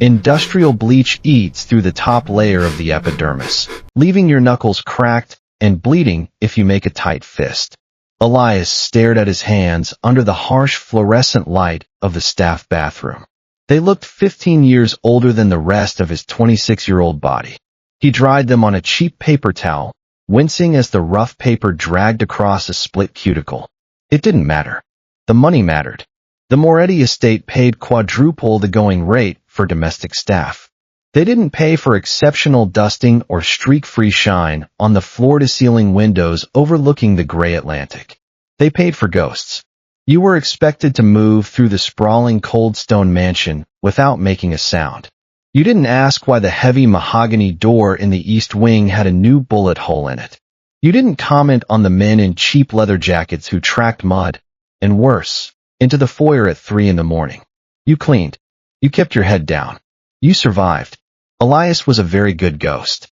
Industrial bleach eats through the top layer of the epidermis, leaving your knuckles cracked and bleeding if you make a tight fist. Elias stared at his hands under the harsh fluorescent light of the staff bathroom. They looked 15 years older than the rest of his 26-year-old body. He dried them on a cheap paper towel, wincing as the rough paper dragged across a split cuticle. It didn't matter. The money mattered. The Moretti estate paid quadruple the going rate for domestic staff. They didn't pay for exceptional dusting or streak-free shine on the floor-to-ceiling windows overlooking the gray Atlantic. They paid for ghosts. You were expected to move through the sprawling cold stone mansion without making a sound. You didn't ask why the heavy mahogany door in the east wing had a new bullet hole in it. You didn't comment on the men in cheap leather jackets who tracked mud, and worse, into the foyer at 3 in the morning. You cleaned. You kept your head down. You survived. Elias was a very good ghost.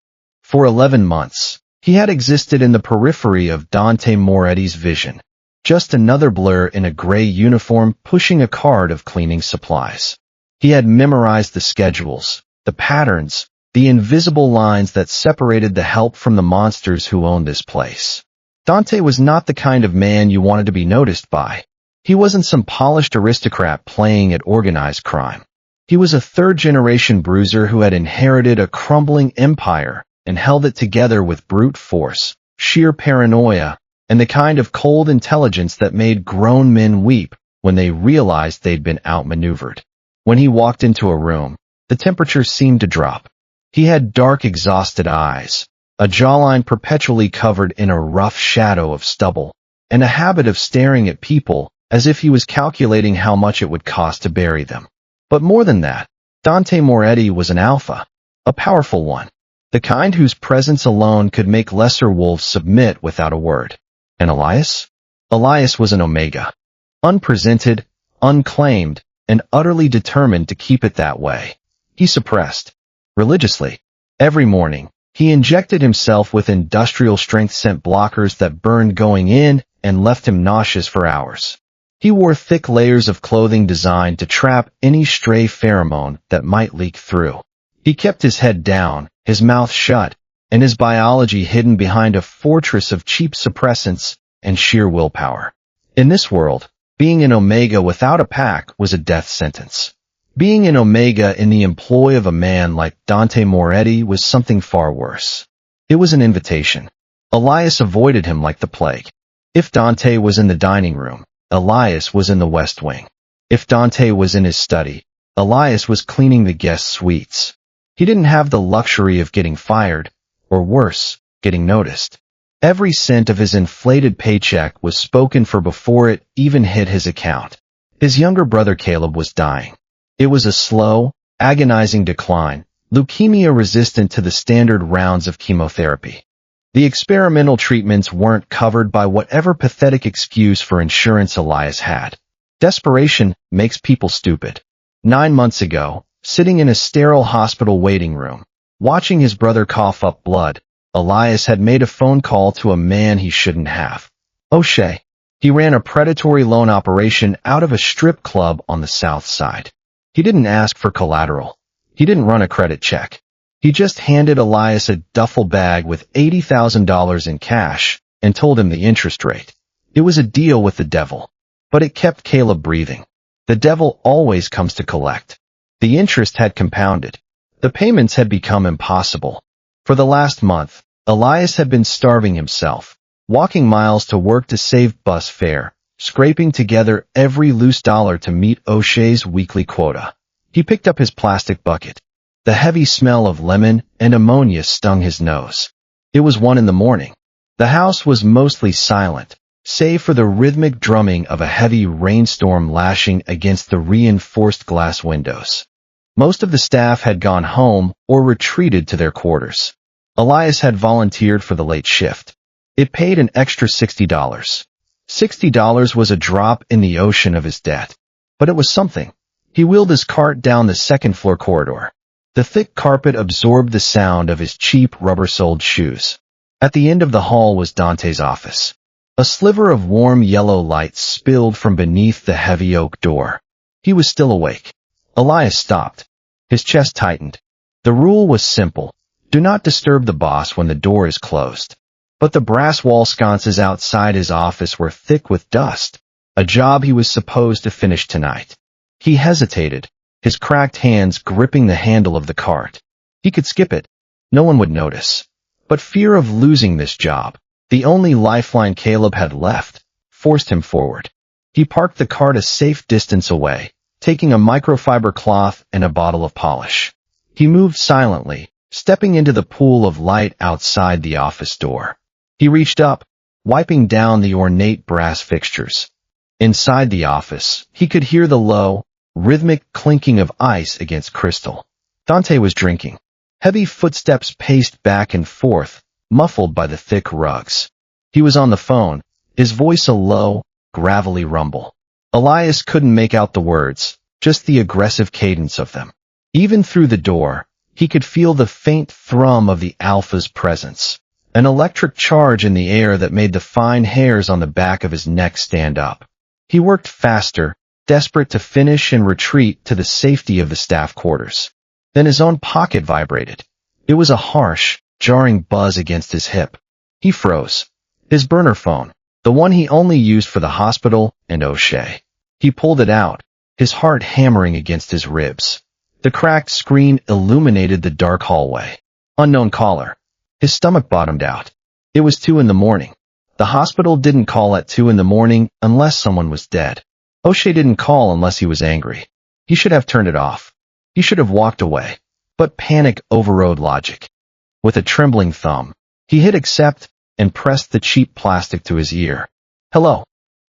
For 11 months, he had existed in the periphery of Dante Moretti's vision. Just another blur in a gray uniform pushing a cart of cleaning supplies. He had memorized the schedules, the patterns, the invisible lines that separated the help from the monsters who owned this place. Dante was not the kind of man you wanted to be noticed by. He wasn't some polished aristocrat playing at organized crime. He was a third-generation bruiser who had inherited a crumbling empire and held it together with brute force, sheer paranoia, and the kind of cold intelligence that made grown men weep when they realized they'd been outmaneuvered. When he walked into a room, the temperature seemed to drop. He had dark, exhausted eyes, a jawline perpetually covered in a rough shadow of stubble, and a habit of staring at people as if he was calculating how much it would cost to bury them. But more than that, Dante Moretti was an alpha, a powerful one, the kind whose presence alone could make lesser wolves submit without a word. And Elias? Elias was an omega. Unpresented, unclaimed, and utterly determined to keep it that way. He suppressed. Religiously. Every morning, he injected himself with industrial-strength scent blockers that burned going in and left him nauseous for hours. He wore thick layers of clothing designed to trap any stray pheromone that might leak through. He kept his head down, his mouth shut, and his biology hidden behind a fortress of cheap suppressants and sheer willpower. In this world, being an Omega without a pack was a death sentence. Being an Omega in the employ of a man like Dante Moretti was something far worse. It was an invitation. Elias avoided him like the plague. If Dante was in the dining room, Elias was in the West Wing. If Dante was in his study, Elias was cleaning the guest suites. He didn't have the luxury of getting fired, or worse, getting noticed. Every cent of his inflated paycheck was spoken for before it even hit his account. His younger brother Caleb was dying. It was a slow, agonizing decline, leukemia resistant to the standard rounds of chemotherapy. The experimental treatments weren't covered by whatever pathetic excuse for insurance Elias had. Desperation makes people stupid. 9 months ago, sitting in a sterile hospital waiting room, watching his brother cough up blood, Elias had made a phone call to a man he shouldn't have. O'Shea. He ran a predatory loan operation out of a strip club on the south side. He didn't ask for collateral. He didn't run a credit check. He just handed Elias a duffel bag with $80,000 in cash and told him the interest rate. It was a deal with the devil, but it kept Caleb breathing. The devil always comes to collect. The interest had compounded. The payments had become impossible. For the last month, Elias had been starving himself, walking miles to work to save bus fare, scraping together every loose dollar to meet O'Shea's weekly quota. He picked up his plastic bucket. The heavy smell of lemon and ammonia stung his nose. It was 1 in the morning. The house was mostly silent, save for the rhythmic drumming of a heavy rainstorm lashing against the reinforced glass windows. Most of the staff had gone home or retreated to their quarters. Elias had volunteered for the late shift. It paid an extra $60. $60 was a drop in the ocean of his debt, but it was something. He wheeled his cart down the second-floor corridor. The thick carpet absorbed the sound of his cheap rubber-soled shoes. At the end of the hall was Dante's office. A sliver of warm yellow light spilled from beneath the heavy oak door. He was still awake. Elias stopped. His chest tightened. The rule was simple. Do not disturb the boss when the door is closed. But the brass wall sconces outside his office were thick with dust, a job he was supposed to finish tonight. He hesitated, his cracked hands gripping the handle of the cart. He could skip it. No one would notice. But fear of losing this job, the only lifeline Caleb had left, forced him forward. He parked the cart a safe distance away, taking a microfiber cloth and a bottle of polish. He moved silently, stepping into the pool of light outside the office door. He reached up, wiping down the ornate brass fixtures. Inside the office, he could hear the low, rhythmic clinking of ice against crystal. Dante was drinking. Heavy footsteps paced back and forth, muffled by the thick rugs. He was on the phone, his voice a low, gravelly rumble. Elias couldn't make out the words, just the aggressive cadence of them. Even through the door, he could feel the faint thrum of the Alpha's presence, an electric charge in the air that made the fine hairs on the back of his neck stand up. He worked faster, desperate to finish and retreat to the safety of the staff quarters. Then his own pocket vibrated. It was a harsh, jarring buzz against his hip. He froze. His burner phone, the one he only used for the hospital and O'Shea. He pulled it out, his heart hammering against his ribs. The cracked screen illuminated the dark hallway. Unknown caller. His stomach bottomed out. It was 2 a.m. The hospital didn't call at 2 a.m. unless someone was dead. O'Shea didn't call unless he was angry. He should have turned it off. He should have walked away. But panic overrode logic. With a trembling thumb, he hit accept and pressed the cheap plastic to his ear. "Hello,"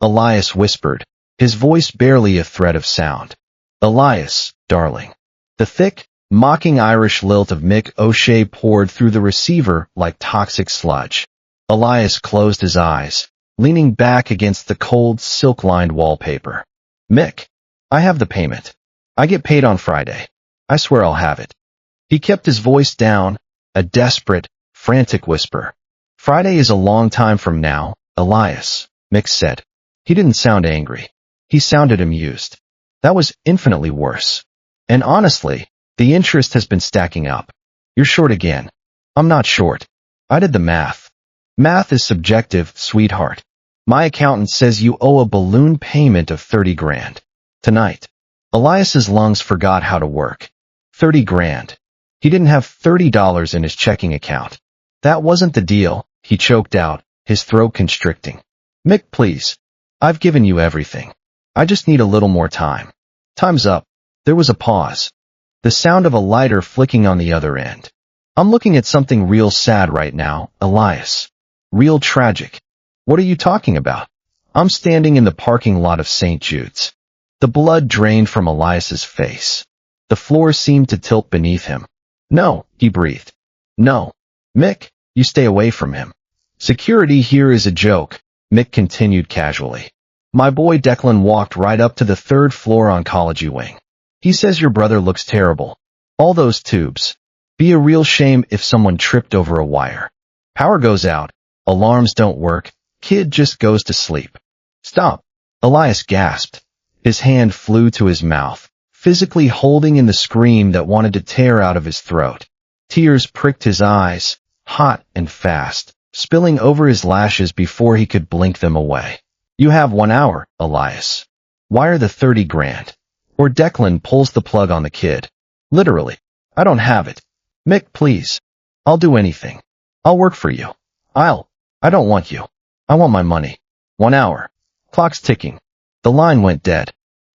Elias whispered, his voice barely a thread of sound. "Elias, darling." The thick, mocking Irish lilt of Mick O'Shea poured through the receiver like toxic sludge. Elias closed his eyes, leaning back against the cold, silk-lined wallpaper. "Mick, I have the payment. I get paid on Friday. I swear I'll have it." He kept his voice down, a desperate, frantic whisper. "Friday is a long time from now, Elias," Mick said. He didn't sound angry. He sounded amused. That was infinitely worse. "And honestly, the interest has been stacking up. You're short again." "I'm not short. I did the math." "Math is subjective, sweetheart. My accountant says you owe a balloon payment of 30 grand. Tonight." Elias's lungs forgot how to work. 30 grand. He didn't have $30 in his checking account. "That wasn't the deal," he choked out, his throat constricting. "Mick, please. I've given you everything. I just need a little more time." "Time's up." There was a pause. The sound of a lighter flicking on the other end. "I'm looking at something real sad right now, Elias. Real tragic." "What are you talking about?" "I'm standing in the parking lot of St. Jude's." The blood drained from Elias's face. The floor seemed to tilt beneath him. "No," he breathed. "No. Mick, you stay away from him." "Security here is a joke," Mick continued casually. "My boy Declan walked right up to the 3rd floor oncology wing. He says your brother looks terrible. All those tubes. Be a real shame if someone tripped over a wire. Power goes out, alarms don't work, kid just goes to sleep." "Stop," Elias gasped. His hand flew to his mouth, physically holding in the scream that wanted to tear out of his throat. Tears pricked his eyes, hot and fast, spilling over his lashes before he could blink them away. "You have 1 hour, Elias. Wire the 30 grand. Or Declan pulls the plug on the kid. Literally. I don't have it. Mick, please. I'll do anything. I'll work for you. I don't want you. I want my money. 1 hour. Clock's ticking." The line went dead.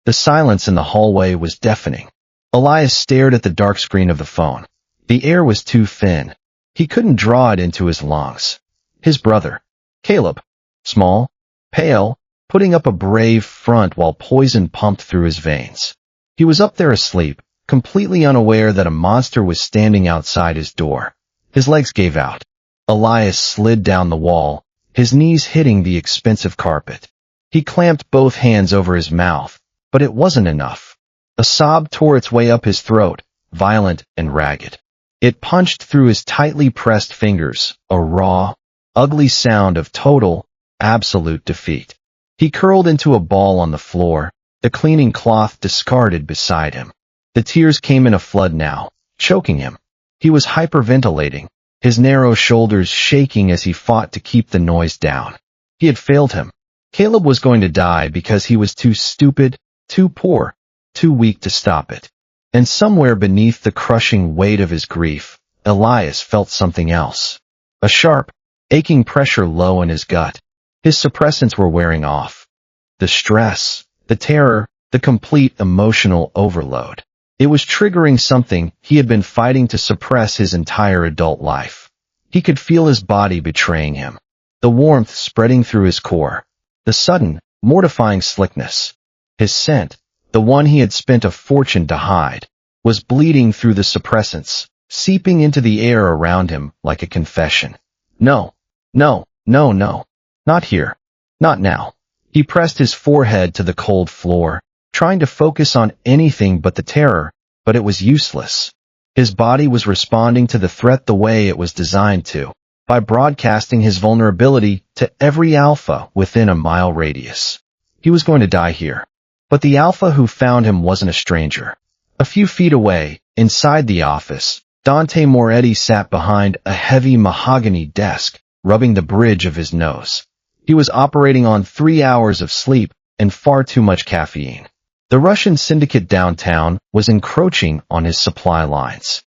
The silence in the hallway was deafening. Elias stared at the dark screen of the phone. The air was too thin. He couldn't draw it into his lungs. His brother, Caleb, small, pale, putting up a brave front while poison pumped through his veins. He was up there asleep, completely unaware that a monster was standing outside his door. His legs gave out. Elias slid down the wall, his knees hitting the expensive carpet. He clamped both hands over his mouth, but it wasn't enough. A sob tore its way up his throat, violent and ragged. It punched through his tightly pressed fingers, a raw, ugly sound of total, absolute defeat. He curled into a ball on the floor, the cleaning cloth discarded beside him. The tears came in a flood now, choking him. He was hyperventilating, his narrow shoulders shaking as he fought to keep the noise down. He had failed him. Caleb was going to die because he was too stupid, too poor, too weak to stop it. And somewhere beneath the crushing weight of his grief, Elias felt something else. A sharp, aching pressure low in his gut. His suppressants were wearing off. The stress, the terror, the complete emotional overload. It was triggering something he had been fighting to suppress his entire adult life. He could feel his body betraying him. The warmth spreading through his core. The sudden, mortifying slickness. His scent, the one he had spent a fortune to hide, was bleeding through the suppressants, seeping into the air around him like a confession. No, no, no, no. Not here. Not now. He pressed his forehead to the cold floor, trying to focus on anything but the terror, but it was useless. His body was responding to the threat the way it was designed to, by broadcasting his vulnerability to every alpha within a mile radius. He was going to die here. But the alpha who found him wasn't a stranger. A few feet away, inside the office, Dante Moretti sat behind a heavy mahogany desk, rubbing the bridge of his nose. He was operating on 3 hours of sleep and far too much caffeine. The Russian syndicate downtown was encroaching on his supply lines.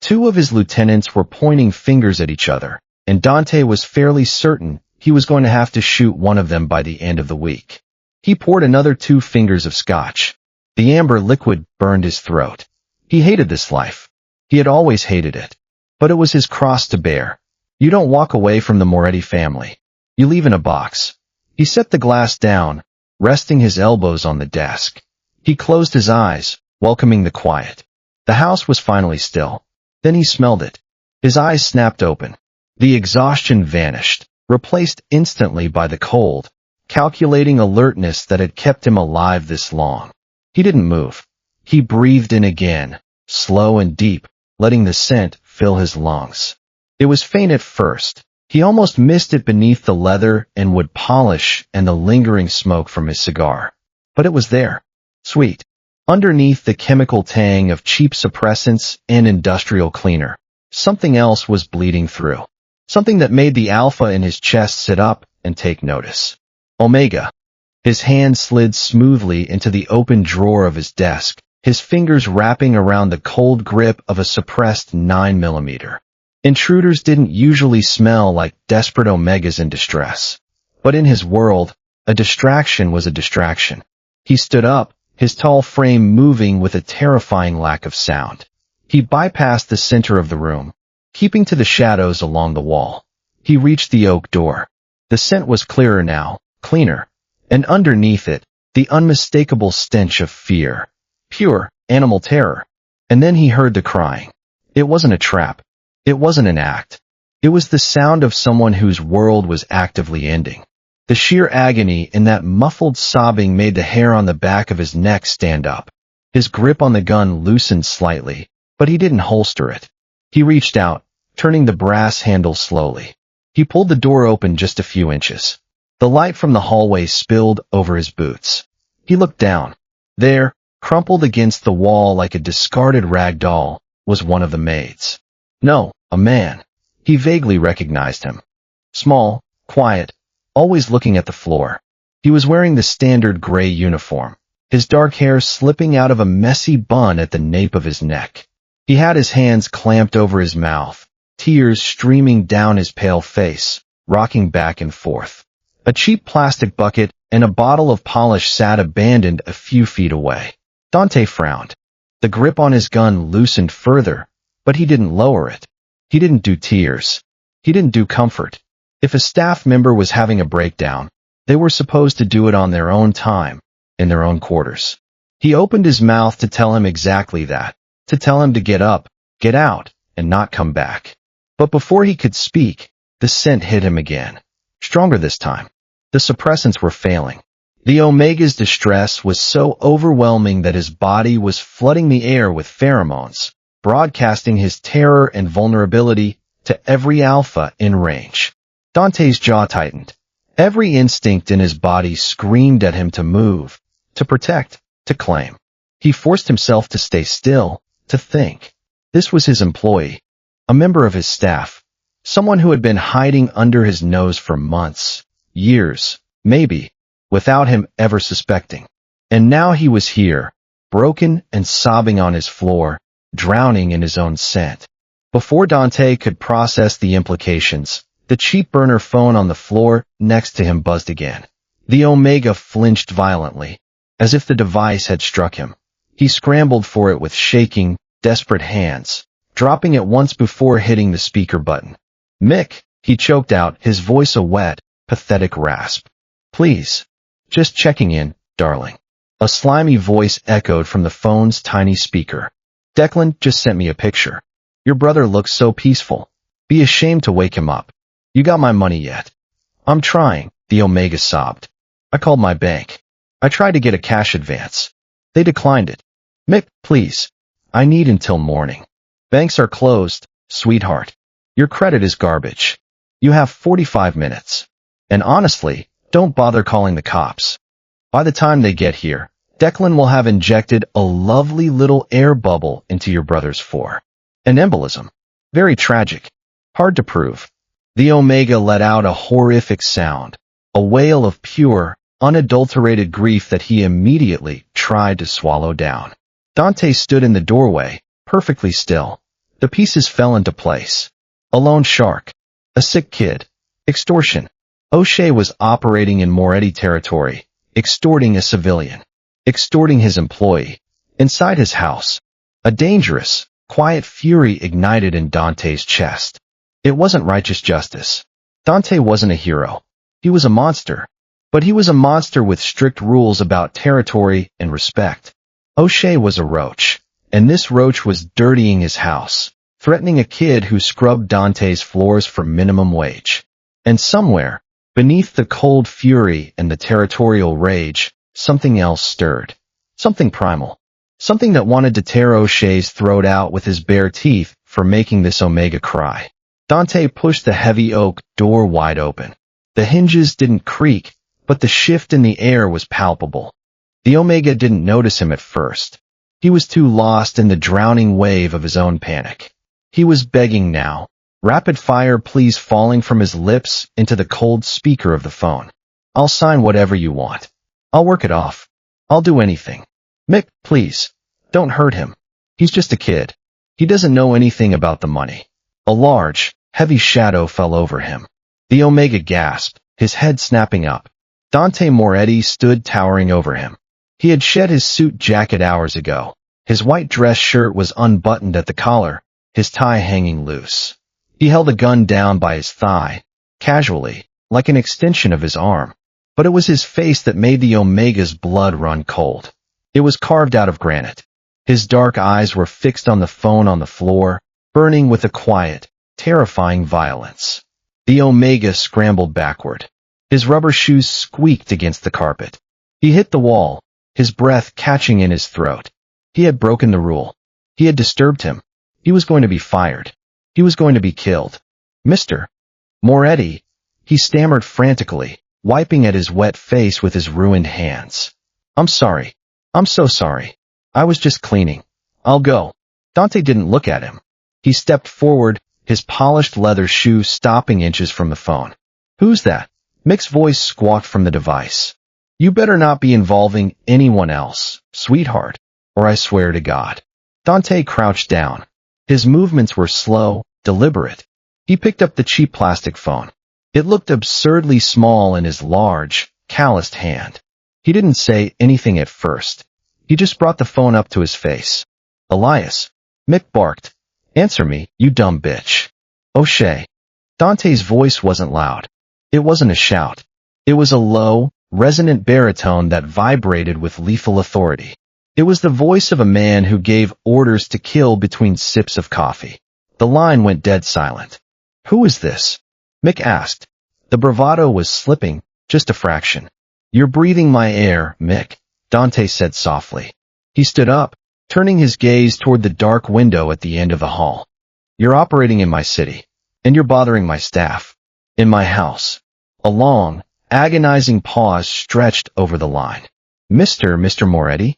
2 of his lieutenants were pointing fingers at each other, and Dante was fairly certain he was going to have to shoot one of them by the end of the week. He poured another 2 fingers of scotch. The amber liquid burned his throat. He hated this life. He had always hated it. But it was his cross to bear. You don't walk away from the Moretti family. You leave in a box. He set the glass down, resting his elbows on the desk. He closed his eyes, welcoming the quiet. The house was finally still. Then he smelled it. His eyes snapped open. The exhaustion vanished, replaced instantly by the cold, calculating alertness that had kept him alive this long. He didn't move. He breathed in again, slow and deep, letting the scent fill his lungs. It was faint at first. He almost missed it beneath the leather and wood polish and the lingering smoke from his cigar. But it was there. Sweet. Underneath the chemical tang of cheap suppressants and industrial cleaner, something else was bleeding through. Something that made the alpha in his chest sit up and take notice. Omega. His hand slid smoothly into the open drawer of his desk, his fingers wrapping around the cold grip of a suppressed 9mm. Intruders didn't usually smell like desperate omegas in distress. But in his world, a distraction was a distraction. He stood up, his tall frame moving with a terrifying lack of sound. He bypassed the center of the room, keeping to the shadows along the wall. He reached the oak door. The scent was clearer now, cleaner, and underneath it, the unmistakable stench of fear. Pure, animal terror. And then he heard the crying. It wasn't a trap. It wasn't an act. It was the sound of someone whose world was actively ending. The sheer agony in that muffled sobbing made the hair on the back of his neck stand up. His grip on the gun loosened slightly, but he didn't holster it. He reached out, turning the brass handle slowly. He pulled the door open just a few inches. The light from the hallway spilled over his boots. He looked down. There, crumpled against the wall like a discarded rag doll, was one of the maids. No, a man. He vaguely recognized him. Small, quiet, always looking at the floor. He was wearing the standard gray uniform, his dark hair slipping out of a messy bun at the nape of his neck. He had his hands clamped over his mouth, tears streaming down his pale face, rocking back and forth. A cheap plastic bucket and a bottle of polish sat abandoned a few feet away. Dante frowned. The grip on his gun loosened further, but he didn't lower it. He didn't do tears. He didn't do comfort. If a staff member was having a breakdown, they were supposed to do it on their own time, in their own quarters. He opened his mouth to tell him exactly that, to tell him to get up, get out, and not come back. But before he could speak, the scent hit him again. Stronger this time. The suppressants were failing. The Omega's distress was so overwhelming that his body was flooding the air with pheromones, broadcasting his terror and vulnerability to every alpha in range. Dante's jaw tightened. Every instinct in his body screamed at him to move, to protect, to claim. He forced himself to stay still, to think. This was his employee, a member of his staff, someone who had been hiding under his nose for months, years, maybe, without him ever suspecting. And now he was here, broken and sobbing on his floor, drowning in his own scent. Before Dante could process the implications, the cheap burner phone on the floor next to him buzzed again. The Omega flinched violently, as if the device had struck him. He scrambled for it with shaking, desperate hands, dropping it once before hitting the speaker button. "Mick," he choked out, his voice a wet, pathetic rasp. "Please. Just checking in, darling." A slimy voice echoed from the phone's tiny speaker. "Declan just sent me a picture. Your brother looks so peaceful. Be ashamed to wake him up. You got my money yet?" "I'm trying," the Omega sobbed. "I called my bank. I tried to get a cash advance. They declined it. Mick, please. I need until morning. Banks are closed, sweetheart. Your credit is garbage. You have 45 minutes. And honestly, don't bother calling the cops. By the time they get here, Declan will have injected a lovely little air bubble into your brother's fore. An embolism. Very tragic. Hard to prove." The Omega let out a horrific sound, a wail of pure, unadulterated grief that he immediately tried to swallow down. Dante stood in the doorway, perfectly still. The pieces fell into place. A lone shark. A sick kid. Extortion. O'Shea was operating in Moretti territory, extorting a civilian. Extorting his employee. Inside his house. A dangerous, quiet fury ignited in Dante's chest. It wasn't righteous justice. Dante wasn't a hero. He was a monster. But he was a monster with strict rules about territory and respect. O'Shea was a roach, and this roach was dirtying his house, threatening a kid who scrubbed Dante's floors for minimum wage. And somewhere, beneath the cold fury and the territorial rage, something else stirred. Something primal. Something that wanted to tear O'Shea's throat out with his bare teeth for making this Omega cry. Dante pushed the heavy oak door wide open. The hinges didn't creak, but the shift in the air was palpable. The Omega didn't notice him at first. He was too lost in the drowning wave of his own panic. He was begging now, rapid-fire pleas falling from his lips into the cold speaker of the phone. "I'll sign whatever you want. I'll work it off. I'll do anything. Mick, please, don't hurt him. He's just a kid. He doesn't know anything about the money." A large, heavy shadow fell over him. The Omega gasped, his head snapping up. Dante Moretti stood towering over him. He had shed his suit jacket hours ago. His white dress shirt was unbuttoned at the collar, his tie hanging loose. He held a gun down by his thigh, casually, like an extension of his arm. But it was his face that made the Omega's blood run cold. It was carved out of granite. His dark eyes were fixed on the phone on the floor, burning with a quiet, terrifying violence. The Omega scrambled backward. His rubber shoes squeaked against the carpet. He hit the wall, his breath catching in his throat. He had broken the rule. He had disturbed him. He was going to be fired. He was going to be killed. "Mr. Moretti," he stammered frantically, wiping at his wet face with his ruined hands. "I'm sorry. I'm so sorry. I was just cleaning. I'll go." Dante didn't look at him. He stepped forward, his polished leather shoe stopping inches from the phone. "Who's that?" Mick's voice squawked from the device. "You better not be involving anyone else, sweetheart, or I swear to God." Dante crouched down. His movements were slow, deliberate. He picked up the cheap plastic phone. It looked absurdly small in his large, calloused hand. He didn't say anything at first. He just brought the phone up to his face. "Elias," Mick barked. "Answer me, you dumb bitch." "O'Shea." Dante's voice wasn't loud. It wasn't a shout. It was a low, resonant baritone that vibrated with lethal authority. It was the voice of a man who gave orders to kill between sips of coffee. The line went dead silent. "Who is this?" Mick asked. The bravado was slipping, just a fraction. "You're breathing my air, Mick," Dante said softly. He stood up, turning his gaze toward the dark window at the end of the hall. "You're operating in my city, and you're bothering my staff. In my house." A long, agonizing pause stretched over the line. Mr. Moretti?"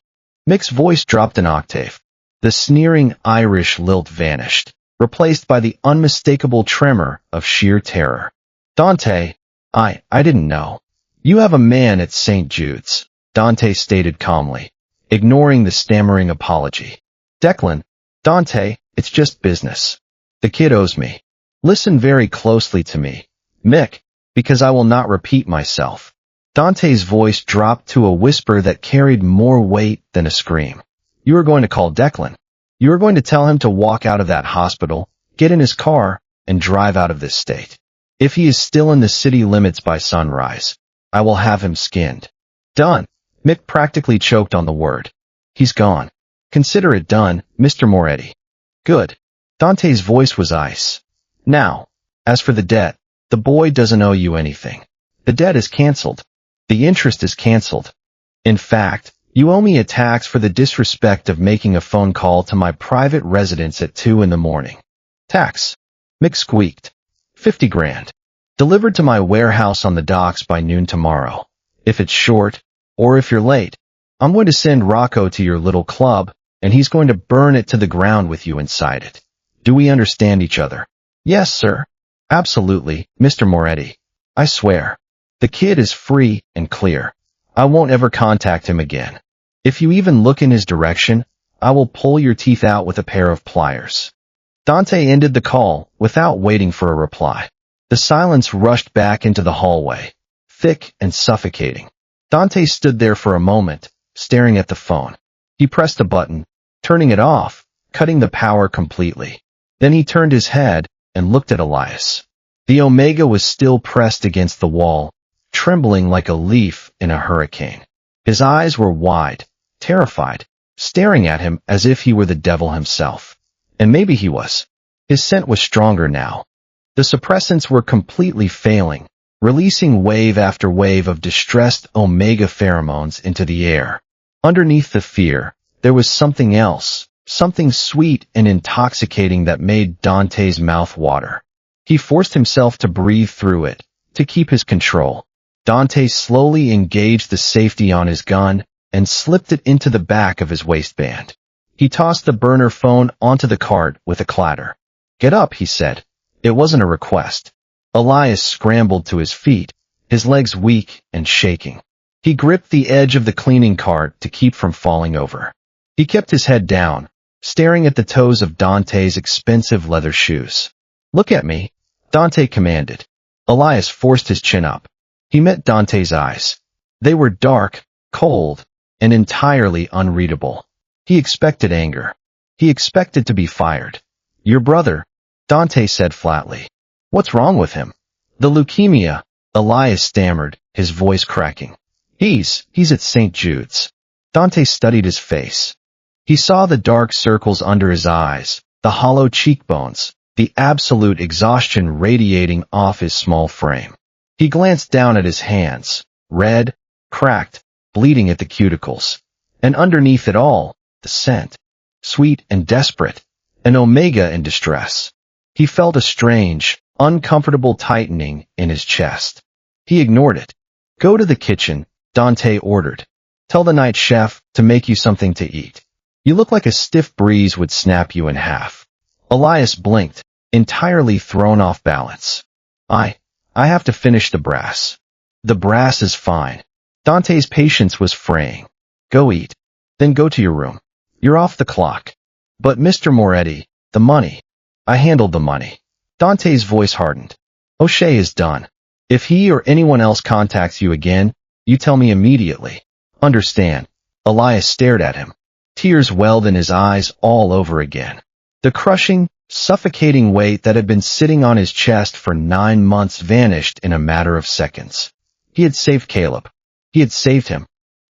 Mick's voice dropped an octave. The sneering Irish lilt vanished, replaced by the unmistakable tremor of sheer terror. Dante, I didn't know. You have a man at St. Jude's, Dante stated calmly, ignoring the stammering apology. Declan, Dante, it's just business. The kid owes me. Listen very closely to me, Mick, because I will not repeat myself. Dante's voice dropped to a whisper that carried more weight than a scream. You are going to call Declan. You are going to tell him to walk out of that hospital, get in his car, and drive out of this state. If he is still in the city limits by sunrise, I will have him skinned. Done. Mick practically choked on the word. He's gone. Consider it done, Mr. Moretti. Good. Dante's voice was ice. Now, as for the debt, the boy doesn't owe you anything. The debt is cancelled. The interest is cancelled. In fact, you owe me a tax for the disrespect of making a phone call to my private residence at 2 in the morning. Tax. Mick squeaked. 50 grand. Delivered to my warehouse on the docks by noon tomorrow. If it's short, or if you're late, I'm going to send Rocco to your little club, and he's going to burn it to the ground with you inside it. Do we understand each other? Yes, sir. Absolutely, Mr. Moretti. I swear. The kid is free and clear. I won't ever contact him again. If you even look in his direction, I will pull your teeth out with a pair of pliers. Dante ended the call without waiting for a reply. The silence rushed back into the hallway, thick and suffocating. Dante stood there for a moment, staring at the phone. He pressed a button, turning it off, cutting the power completely. Then he turned his head and looked at Elias. The Omega was still pressed against the wall, trembling like a leaf in a hurricane. His eyes were wide, terrified, staring at him as if he were the devil himself. And maybe he was. His scent was stronger now. The suppressants were completely failing, releasing wave after wave of distressed Omega pheromones into the air. Underneath the fear, there was something else, something sweet and intoxicating that made Dante's mouth water. He forced himself to breathe through it, to keep his control. Dante slowly engaged the safety on his gun and slipped it into the back of his waistband. He tossed the burner phone onto the cart with a clatter. Get up, he said. It wasn't a request. Elias scrambled to his feet, his legs weak and shaking. He gripped the edge of the cleaning cart to keep from falling over. He kept his head down, staring at the toes of Dante's expensive leather shoes. Look at me, Dante commanded. Elias forced his chin up. He met Dante's eyes. They were dark, cold, and entirely unreadable. He expected anger. He expected to be fired. Your brother, Dante said flatly. What's wrong with him? The leukemia, Elias stammered, his voice cracking. He's at St. Jude's. Dante studied his face. He saw the dark circles under his eyes, the hollow cheekbones, the absolute exhaustion radiating off his small frame. He glanced down at his hands, red, cracked, bleeding at the cuticles. And underneath it all, the scent. Sweet and desperate, an Omega in distress. He felt a strange, uncomfortable tightening in his chest. He ignored it. Go to the kitchen, Dante ordered. Tell the night chef to make you something to eat. You look like a stiff breeze would snap you in half. Elias blinked, entirely thrown off balance. I have to finish the brass. The brass is fine. Dante's patience was fraying. Go eat. Then go to your room. You're off the clock. But Mr. Moretti, the money. I handled the money. Dante's voice hardened. O'Shea is done. If he or anyone else contacts you again, you tell me immediately. Understand? Elias stared at him. Tears welled in his eyes all over again. The crushing, suffocating weight that had been sitting on his chest for 9 months vanished in a matter of seconds. He had saved Caleb. He had saved him.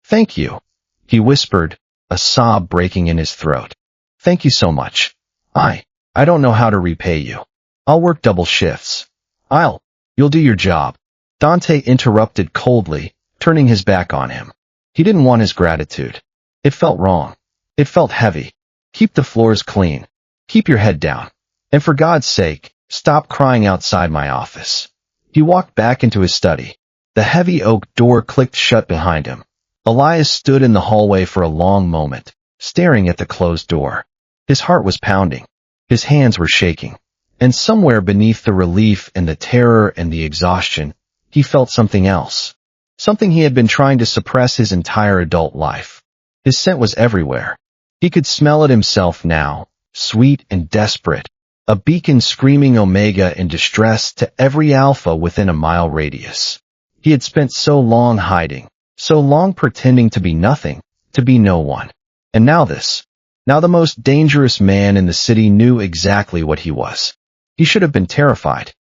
Thank you, he whispered, a sob breaking in his throat. Thank you so much. I don't know how to repay you. I'll work double shifts. You'll do your job. Dante interrupted coldly, turning his back on him. He didn't want his gratitude. It felt wrong. It felt heavy. Keep the floors clean. Keep your head down. And for God's sake, stop crying outside my office. He walked back into his study. The heavy oak door clicked shut behind him. Elias stood in the hallway for a long moment, staring at the closed door. His heart was pounding. His hands were shaking. And somewhere beneath the relief and the terror and the exhaustion, he felt something else. Something he had been trying to suppress his entire adult life. His scent was everywhere. He could smell it himself now, sweet and desperate, a beacon screaming omega in distress to every alpha within a mile radius. He had spent so long hiding, so long pretending to be nothing, to be no one. And now this. Now the most dangerous man in the city knew exactly what he was. He should have been terrified.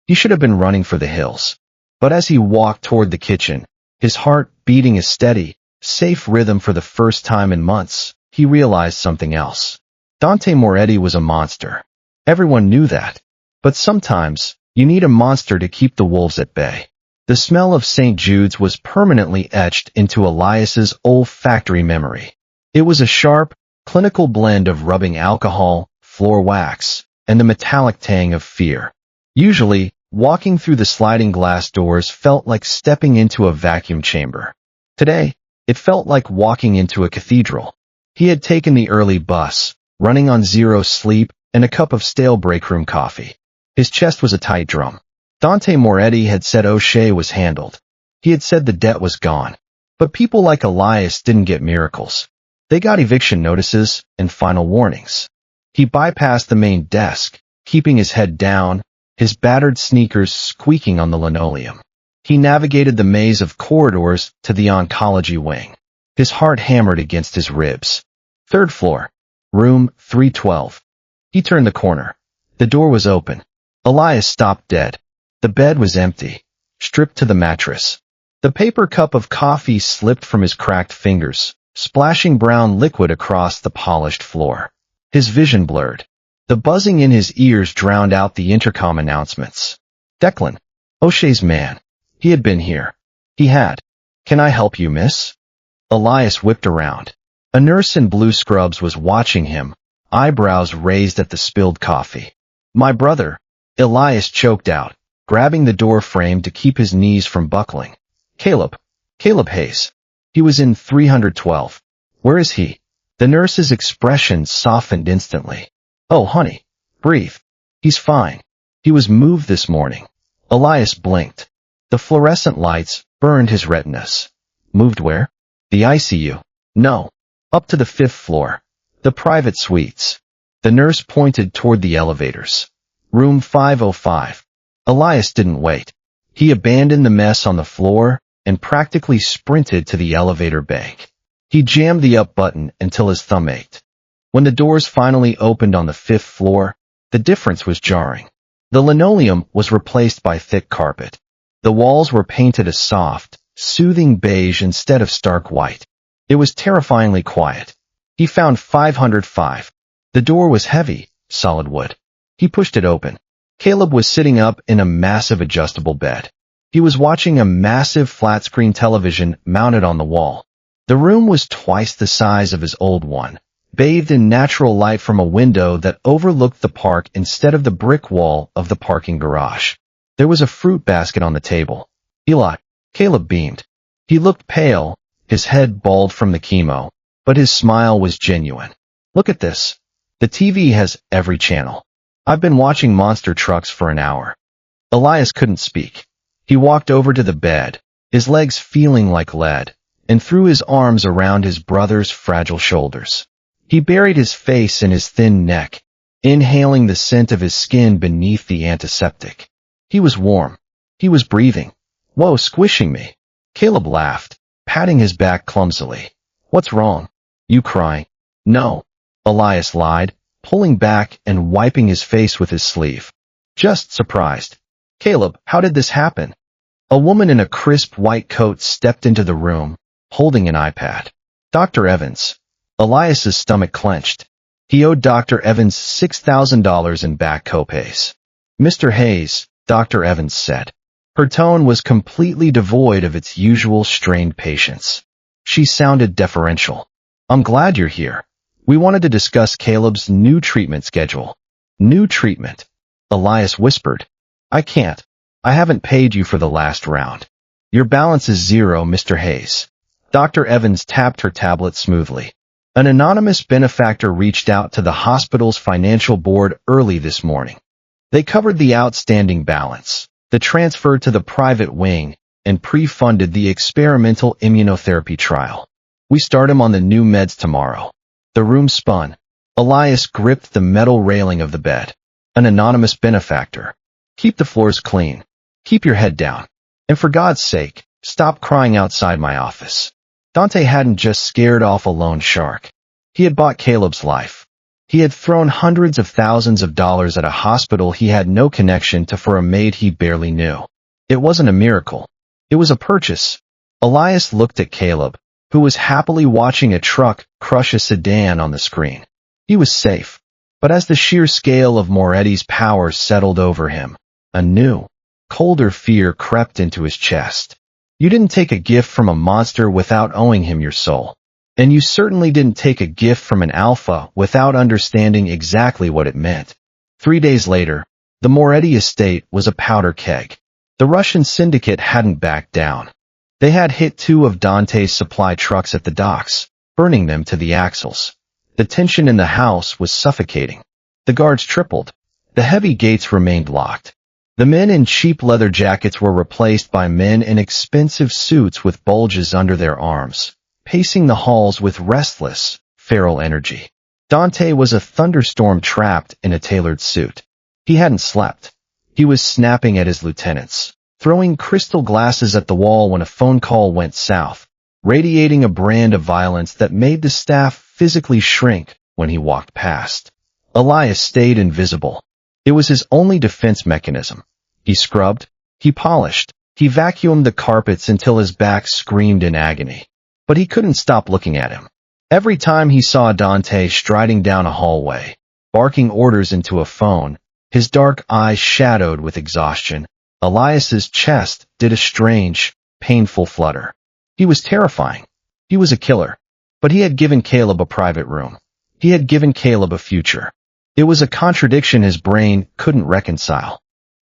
He should have been running for the hills. But as he walked toward the kitchen, his heart beating a steady, safe rhythm for the first time in months, he realized something else. Dante Moretti was a monster. Everyone knew that. But sometimes, you need a monster to keep the wolves at bay. The smell of St. Jude's was permanently etched into Elias's olfactory memory. It was a sharp, clinical blend of rubbing alcohol, floor wax, and the metallic tang of fear. Usually, walking through the sliding glass doors felt like stepping into a vacuum chamber. Today, it felt like walking into a cathedral. He had taken the early bus, running on zero sleep and a cup of stale breakroom coffee. His chest was a tight drum. Dante Moretti had said O'Shea was handled. He had said the debt was gone. But people like Elias didn't get miracles. They got eviction notices and final warnings. He bypassed the main desk, keeping his head down, his battered sneakers squeaking on the linoleum. He navigated the maze of corridors to the oncology wing. His heart hammered against his ribs. Third floor. Room 312. He turned the corner. The door was open. Elias stopped dead. The bed was empty, stripped to the mattress. The paper cup of coffee slipped from his cracked fingers, splashing brown liquid across the polished floor. His vision blurred. The buzzing in his ears drowned out the intercom announcements. Declan. O'Shea's man. He had been here. He had. Can I help you, miss? Elias whipped around. A nurse in blue scrubs was watching him, eyebrows raised at the spilled coffee. My brother. Elias choked out, grabbing the door frame to keep his knees from buckling. Caleb. Caleb Hayes. He was in 312. Where is he? The nurse's expression softened instantly. Oh, honey. Breathe. He's fine. He was moved this morning. Elias blinked. The fluorescent lights burned his retinas. Moved where? The ICU. No. Up to the 5th floor. The private suites. The nurse pointed toward the elevators. Room 505. Elias didn't wait. He abandoned the mess on the floor and practically sprinted to the elevator bank. He jammed the up button until his thumb ached. When the doors finally opened on the 5th floor, the difference was jarring. The linoleum was replaced by thick carpet. The walls were painted a soft, soothing beige instead of stark white. It was terrifyingly quiet. He found 505. The door was heavy, solid wood. He pushed it open. Caleb was sitting up in a massive adjustable bed. He was watching a massive flat-screen television mounted on the wall. The room was twice the size of his old one, bathed in natural light from a window that overlooked the park instead of the brick wall of the parking garage. There was a fruit basket on the table. Eli. Caleb beamed. He looked pale, his head bald from the chemo, but his smile was genuine. Look at this. The TV has every channel. I've been watching monster trucks for an hour. Elias couldn't speak. He walked over to the bed, his legs feeling like lead, and threw his arms around his brother's fragile shoulders. He buried his face in his thin neck, inhaling the scent of his skin beneath the antiseptic. He was warm. He was breathing. Whoa, squishing me. Caleb laughed, patting his back clumsily. What's wrong? You crying? No. Elias lied, pulling back and wiping his face with his sleeve. Just surprised. Caleb, how did this happen? A woman in a crisp white coat stepped into the room, holding an iPad. Dr. Evans. Elias's stomach clenched. He owed Dr. Evans $6,000 in back copays. Mr. Hayes, Dr. Evans said. Her tone was completely devoid of its usual strained patience. She sounded deferential. I'm glad you're here. We wanted to discuss Caleb's new treatment schedule. New treatment. Elias whispered. I can't. I haven't paid you for the last round. Your balance is 0, Mr. Hayes. Dr. Evans tapped her tablet smoothly. An anonymous benefactor reached out to the hospital's financial board early this morning. They covered the outstanding balance, the transfer to the private wing, and pre-funded the experimental immunotherapy trial. We start him on the new meds tomorrow. The room spun. Elias gripped the metal railing of the bed. An anonymous benefactor. Keep the floors clean. Keep your head down. And for God's sake, stop crying outside my office. Dante hadn't just scared off a lone shark. He had bought Caleb's life. He had thrown hundreds of thousands of dollars at a hospital he had no connection to for a maid he barely knew. It wasn't a miracle. It was a purchase. Elias looked at Caleb, who was happily watching a truck crush a sedan on the screen. He was safe. But as the sheer scale of Moretti's power settled over him, a new, colder fear crept into his chest. You didn't take a gift from a monster without owing him your soul. And you certainly didn't take a gift from an alpha without understanding exactly what it meant. 3 days later, the Moretti estate was a powder keg. The Russian syndicate hadn't backed down. They had hit 2 of Dante's supply trucks at the docks, burning them to the axles. The tension in the house was suffocating. The guards tripled. The heavy gates remained locked. The men in cheap leather jackets were replaced by men in expensive suits with bulges under their arms, pacing the halls with restless, feral energy. Dante was a thunderstorm trapped in a tailored suit. He hadn't slept. He was snapping at his lieutenants, throwing crystal glasses at the wall when a phone call went south, radiating a brand of violence that made the staff physically shrink when he walked past. Elias stayed invisible. It was his only defense mechanism. He scrubbed, he polished, he vacuumed the carpets until his back screamed in agony. But he couldn't stop looking at him. Every time he saw Dante striding down a hallway, barking orders into a phone, his dark eyes shadowed with exhaustion, Elias's chest did a strange, painful flutter. He was terrifying. He was a killer. But he had given Caleb a private room. He had given Caleb a future. It was a contradiction his brain couldn't reconcile.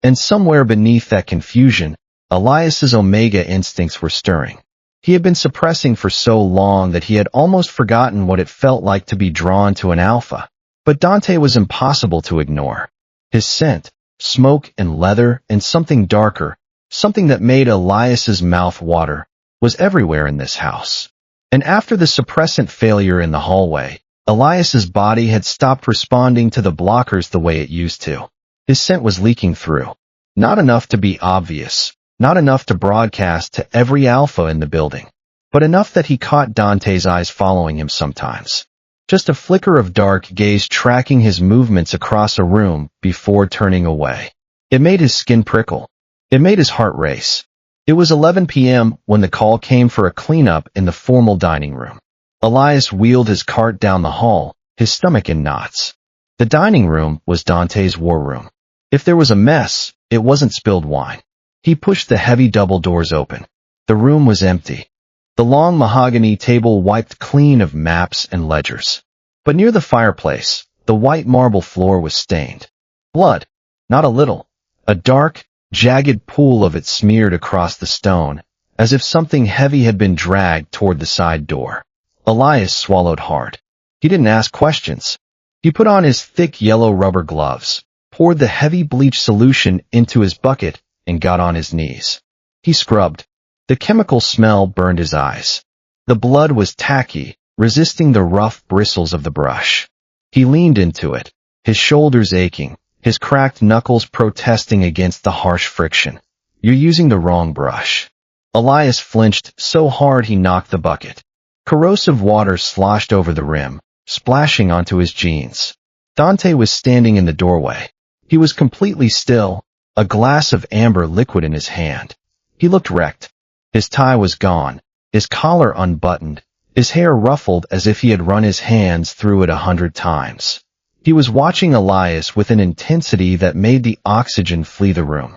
And somewhere beneath that confusion, Elias's omega instincts were stirring. He had been suppressing for so long that he had almost forgotten what it felt like to be drawn to an alpha. But Dante was impossible to ignore. His scent, smoke and leather and something darker, something that made Elias's mouth water, was everywhere in this house. And after the suppressant failure in the hallway, Elias's body had stopped responding to the blockers the way it used to. His scent was leaking through. Not enough to be obvious, not enough to broadcast to every alpha in the building, but enough that he caught Dante's eyes following him sometimes. Just a flicker of dark gaze tracking his movements across a room before turning away. It made his skin prickle. It made his heart race. It was 11 p.m. when the call came for a cleanup in the formal dining room. Elias wheeled his cart down the hall, his stomach in knots. The dining room was Dante's war room. If there was a mess, it wasn't spilled wine. He pushed the heavy double doors open. The room was empty. The long mahogany table wiped clean of maps and ledgers. But near the fireplace, the white marble floor was stained. Blood. Not a little. A dark, jagged pool of it smeared across the stone, as if something heavy had been dragged toward the side door. Elias swallowed hard. He didn't ask questions. He put on his thick yellow rubber gloves, poured the heavy bleach solution into his bucket, and got on his knees. He scrubbed. The chemical smell burned his eyes. The blood was tacky, resisting the rough bristles of the brush. He leaned into it, his shoulders aching, his cracked knuckles protesting against the harsh friction. You're using the wrong brush. Elias flinched so hard he knocked the bucket. Corrosive water sloshed over the rim, splashing onto his jeans. Dante was standing in the doorway. He was completely still, a glass of amber liquid in his hand. He looked wrecked. His tie was gone, his collar unbuttoned, his hair ruffled as if he had run his hands through it 100 times. He was watching Elias with an intensity that made the oxygen flee the room.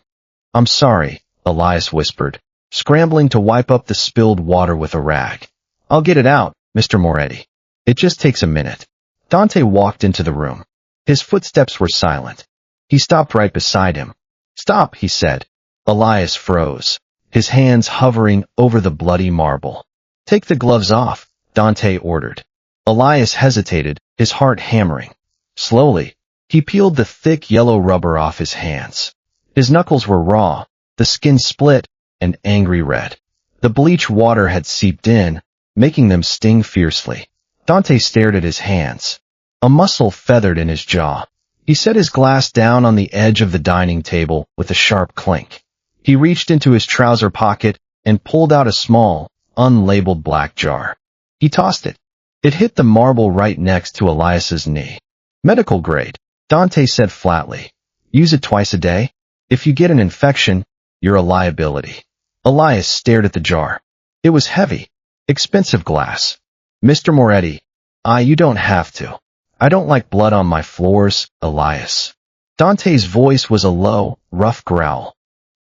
I'm sorry, Elias whispered, scrambling to wipe up the spilled water with a rag. I'll get it out, Mr. Moretti. It just takes a minute. Dante walked into the room. His footsteps were silent. He stopped right beside him. Stop, he said. Elias froze, his hands hovering over the bloody marble. Take the gloves off, Dante ordered. Elias hesitated, his heart hammering. Slowly, he peeled the thick yellow rubber off his hands. His knuckles were raw, the skin split, and angry red. The bleach water had seeped in, making them sting fiercely. Dante stared at his hands. A muscle feathered in his jaw. He set his glass down on the edge of the dining table with a sharp clink. He reached into his trouser pocket and pulled out a small, unlabeled black jar. He tossed it. It hit the marble right next to Elias's knee. Medical grade, Dante said flatly. Use it twice a day. If you get an infection, you're a liability. Elias stared at the jar. It was heavy, expensive glass. Mr. Moretti, you don't have to. I don't like blood on my floors, Elias. Dante's voice was a low, rough growl.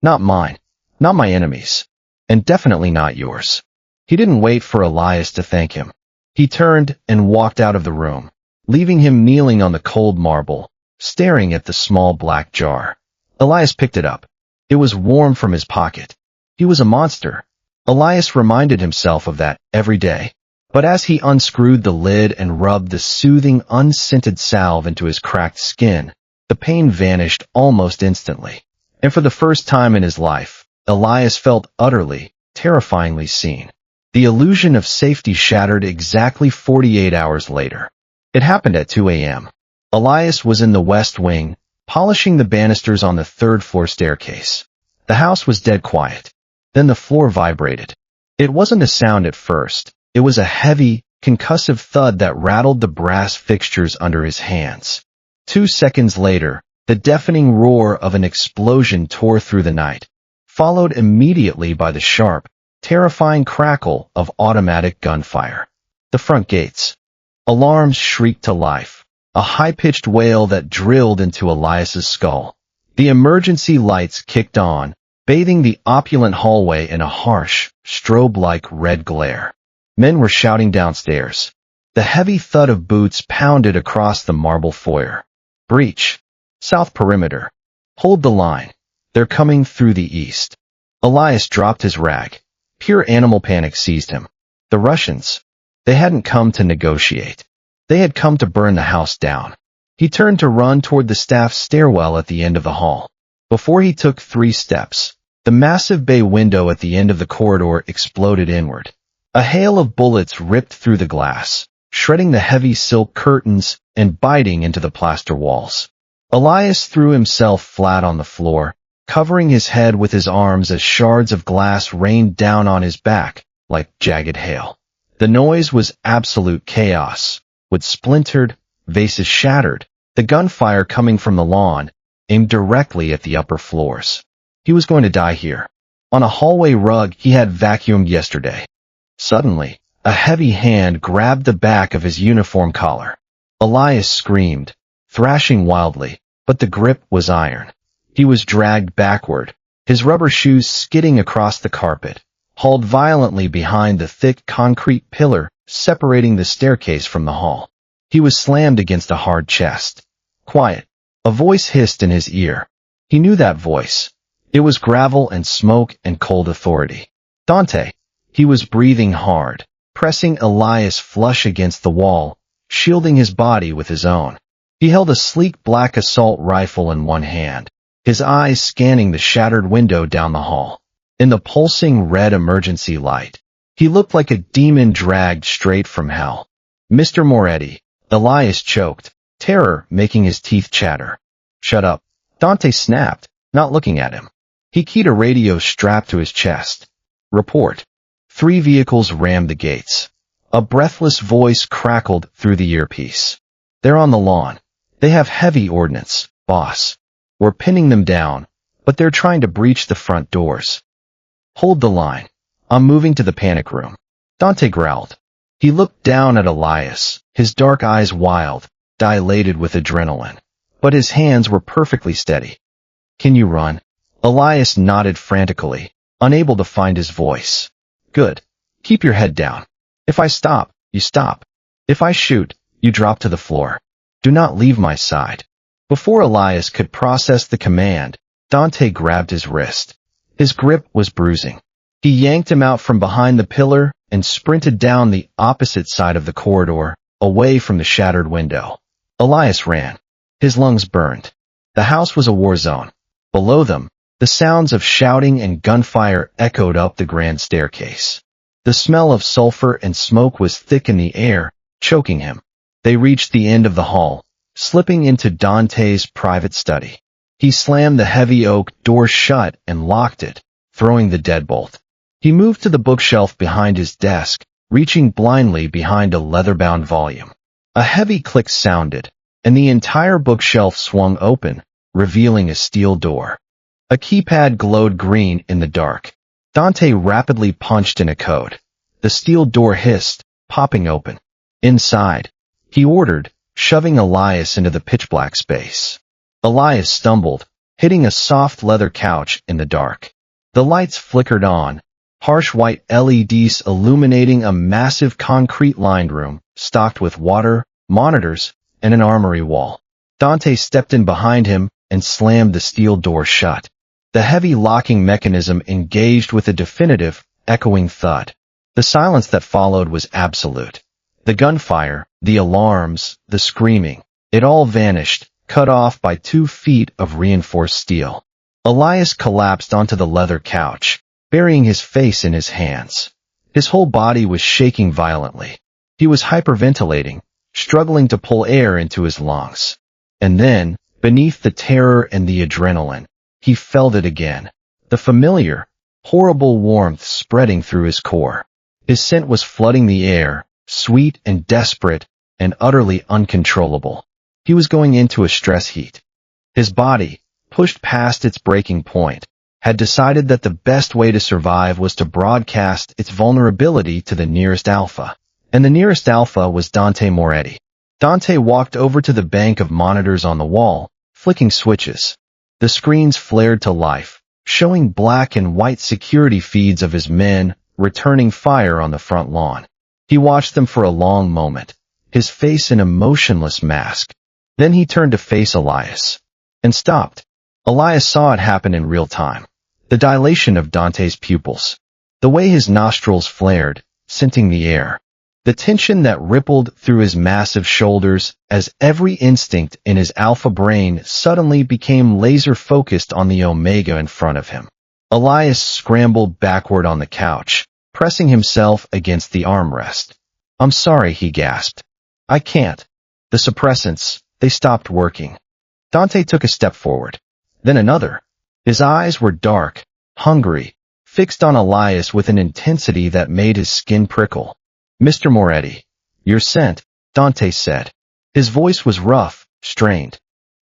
Not mine, not my enemy's, and definitely not yours. He didn't wait for Elias to thank him. He turned and walked out of the room, leaving him kneeling on the cold marble, staring at the small black jar. Elias picked it up. It was warm from his pocket. He was a monster. Elias reminded himself of that every day. But as he unscrewed the lid and rubbed the soothing, unscented salve into his cracked skin, the pain vanished almost instantly. And for the first time in his life, Elias felt utterly, terrifyingly seen. The illusion of safety shattered exactly 48 hours later. It happened at 2 a.m. Elias was in the west wing, polishing the banisters on the third-floor staircase. The house was dead quiet. Then the floor vibrated. It wasn't a sound at first. It was a heavy, concussive thud that rattled the brass fixtures under his hands. 2 seconds later, the deafening roar of an explosion tore through the night, followed immediately by the sharp, terrifying crackle of automatic gunfire. The front gates. Alarms shrieked to life, a high-pitched wail that drilled into Elias's skull. The emergency lights kicked on, bathing the opulent hallway in a harsh, strobe-like red glare. Men were shouting downstairs. The heavy thud of boots pounded across the marble foyer. Breach. South perimeter. Hold the line. They're coming through the east. Elias dropped his rag. Pure animal panic seized him. The Russians. They hadn't come to negotiate. They had come to burn the house down. He turned to run toward the staff's stairwell at the end of the hall. Before he took 3 steps, the massive bay window at the end of the corridor exploded inward. A hail of bullets ripped through the glass, shredding the heavy silk curtains and biting into the plaster walls. Elias threw himself flat on the floor, covering his head with his arms as shards of glass rained down on his back like jagged hail. The noise was absolute chaos. Wood splintered, vases shattered, the gunfire coming from the lawn, aimed directly at the upper floors. He was going to die here. On a hallway rug he had vacuumed yesterday. Suddenly, a heavy hand grabbed the back of his uniform collar. Elias screamed, thrashing wildly, but the grip was iron. He was dragged backward, his rubber shoes skidding across the carpet, hauled violently behind the thick concrete pillar separating the staircase from the hall. He was slammed against a hard chest. Quiet. A voice hissed in his ear. He knew that voice. It was gravel and smoke and cold authority. Dante. He was breathing hard, pressing Elias flush against the wall, shielding his body with his own. He held a sleek black assault rifle in one hand, his eyes scanning the shattered window down the hall. In the pulsing red emergency light, he looked like a demon dragged straight from hell. Mr. Moretti, Elias choked, terror making his teeth chatter. Shut up. Dante snapped, not looking at him. He keyed a radio strapped to his chest. Report. 3 vehicles rammed the gates. A breathless voice crackled through the earpiece. They're on the lawn. They have heavy ordnance, boss. We're pinning them down, but they're trying to breach the front doors. Hold the line. I'm moving to the panic room. Dante growled. He looked down at Elias, his dark eyes wild, dilated with adrenaline. But his hands were perfectly steady. Can you run? Elias nodded frantically, unable to find his voice. Good. Keep your head down. If I stop, you stop. If I shoot, you drop to the floor. Do not leave my side. Before Elias could process the command, Dante grabbed his wrist. His grip was bruising. He yanked him out from behind the pillar and sprinted down the opposite side of the corridor, away from the shattered window. Elias ran. His lungs burned. The house was a war zone. Below them, the sounds of shouting and gunfire echoed up the grand staircase. The smell of sulfur and smoke was thick in the air, choking him. They reached the end of the hall, slipping into Dante's private study. He slammed the heavy oak door shut and locked it, throwing the deadbolt. He moved to the bookshelf behind his desk, reaching blindly behind a leather-bound volume. A heavy click sounded, and the entire bookshelf swung open, revealing a steel door. A keypad glowed green in the dark. Dante rapidly punched in a code. The steel door hissed, popping open. Inside, he ordered, shoving Elias into the pitch-black space. Elias stumbled, hitting a soft leather couch in the dark. The lights flickered on, harsh white LEDs illuminating a massive concrete-lined room, stocked with water, monitors, and an armory wall. Dante stepped in behind him and slammed the steel door shut. The heavy locking mechanism engaged with a definitive, echoing thud. The silence that followed was absolute. The gunfire, the alarms, the screaming, it all vanished, cut off by 2 feet of reinforced steel. Elias collapsed onto the leather couch, burying his face in his hands. His whole body was shaking violently. He was hyperventilating, struggling to pull air into his lungs. And then, beneath the terror and the adrenaline, he felt it again. The familiar, horrible warmth spreading through his core. His scent was flooding the air, sweet and desperate and utterly uncontrollable. He was going into a stress heat. His body, pushed past its breaking point, had decided that the best way to survive was to broadcast its vulnerability to the nearest alpha. And the nearest alpha was Dante Moretti. Dante walked over to the bank of monitors on the wall, flicking switches. The screens flared to life, showing black and white security feeds of his men returning fire on the front lawn. He watched them for a long moment, his face in a motionless mask. Then he turned to face Elias. And stopped. Elias saw it happen in real time. The dilation of Dante's pupils. The way his nostrils flared, scenting the air. The tension that rippled through his massive shoulders as every instinct in his alpha brain suddenly became laser-focused on the Omega in front of him. Elias scrambled backward on the couch, pressing himself against the armrest. "I'm sorry," he gasped. "I can't. The suppressants, they stopped working." Dante took a step forward. Then another. His eyes were dark, hungry, fixed on Elias with an intensity that made his skin prickle. "Mr. Moretti, your scent," Dante said. His voice was rough, strained.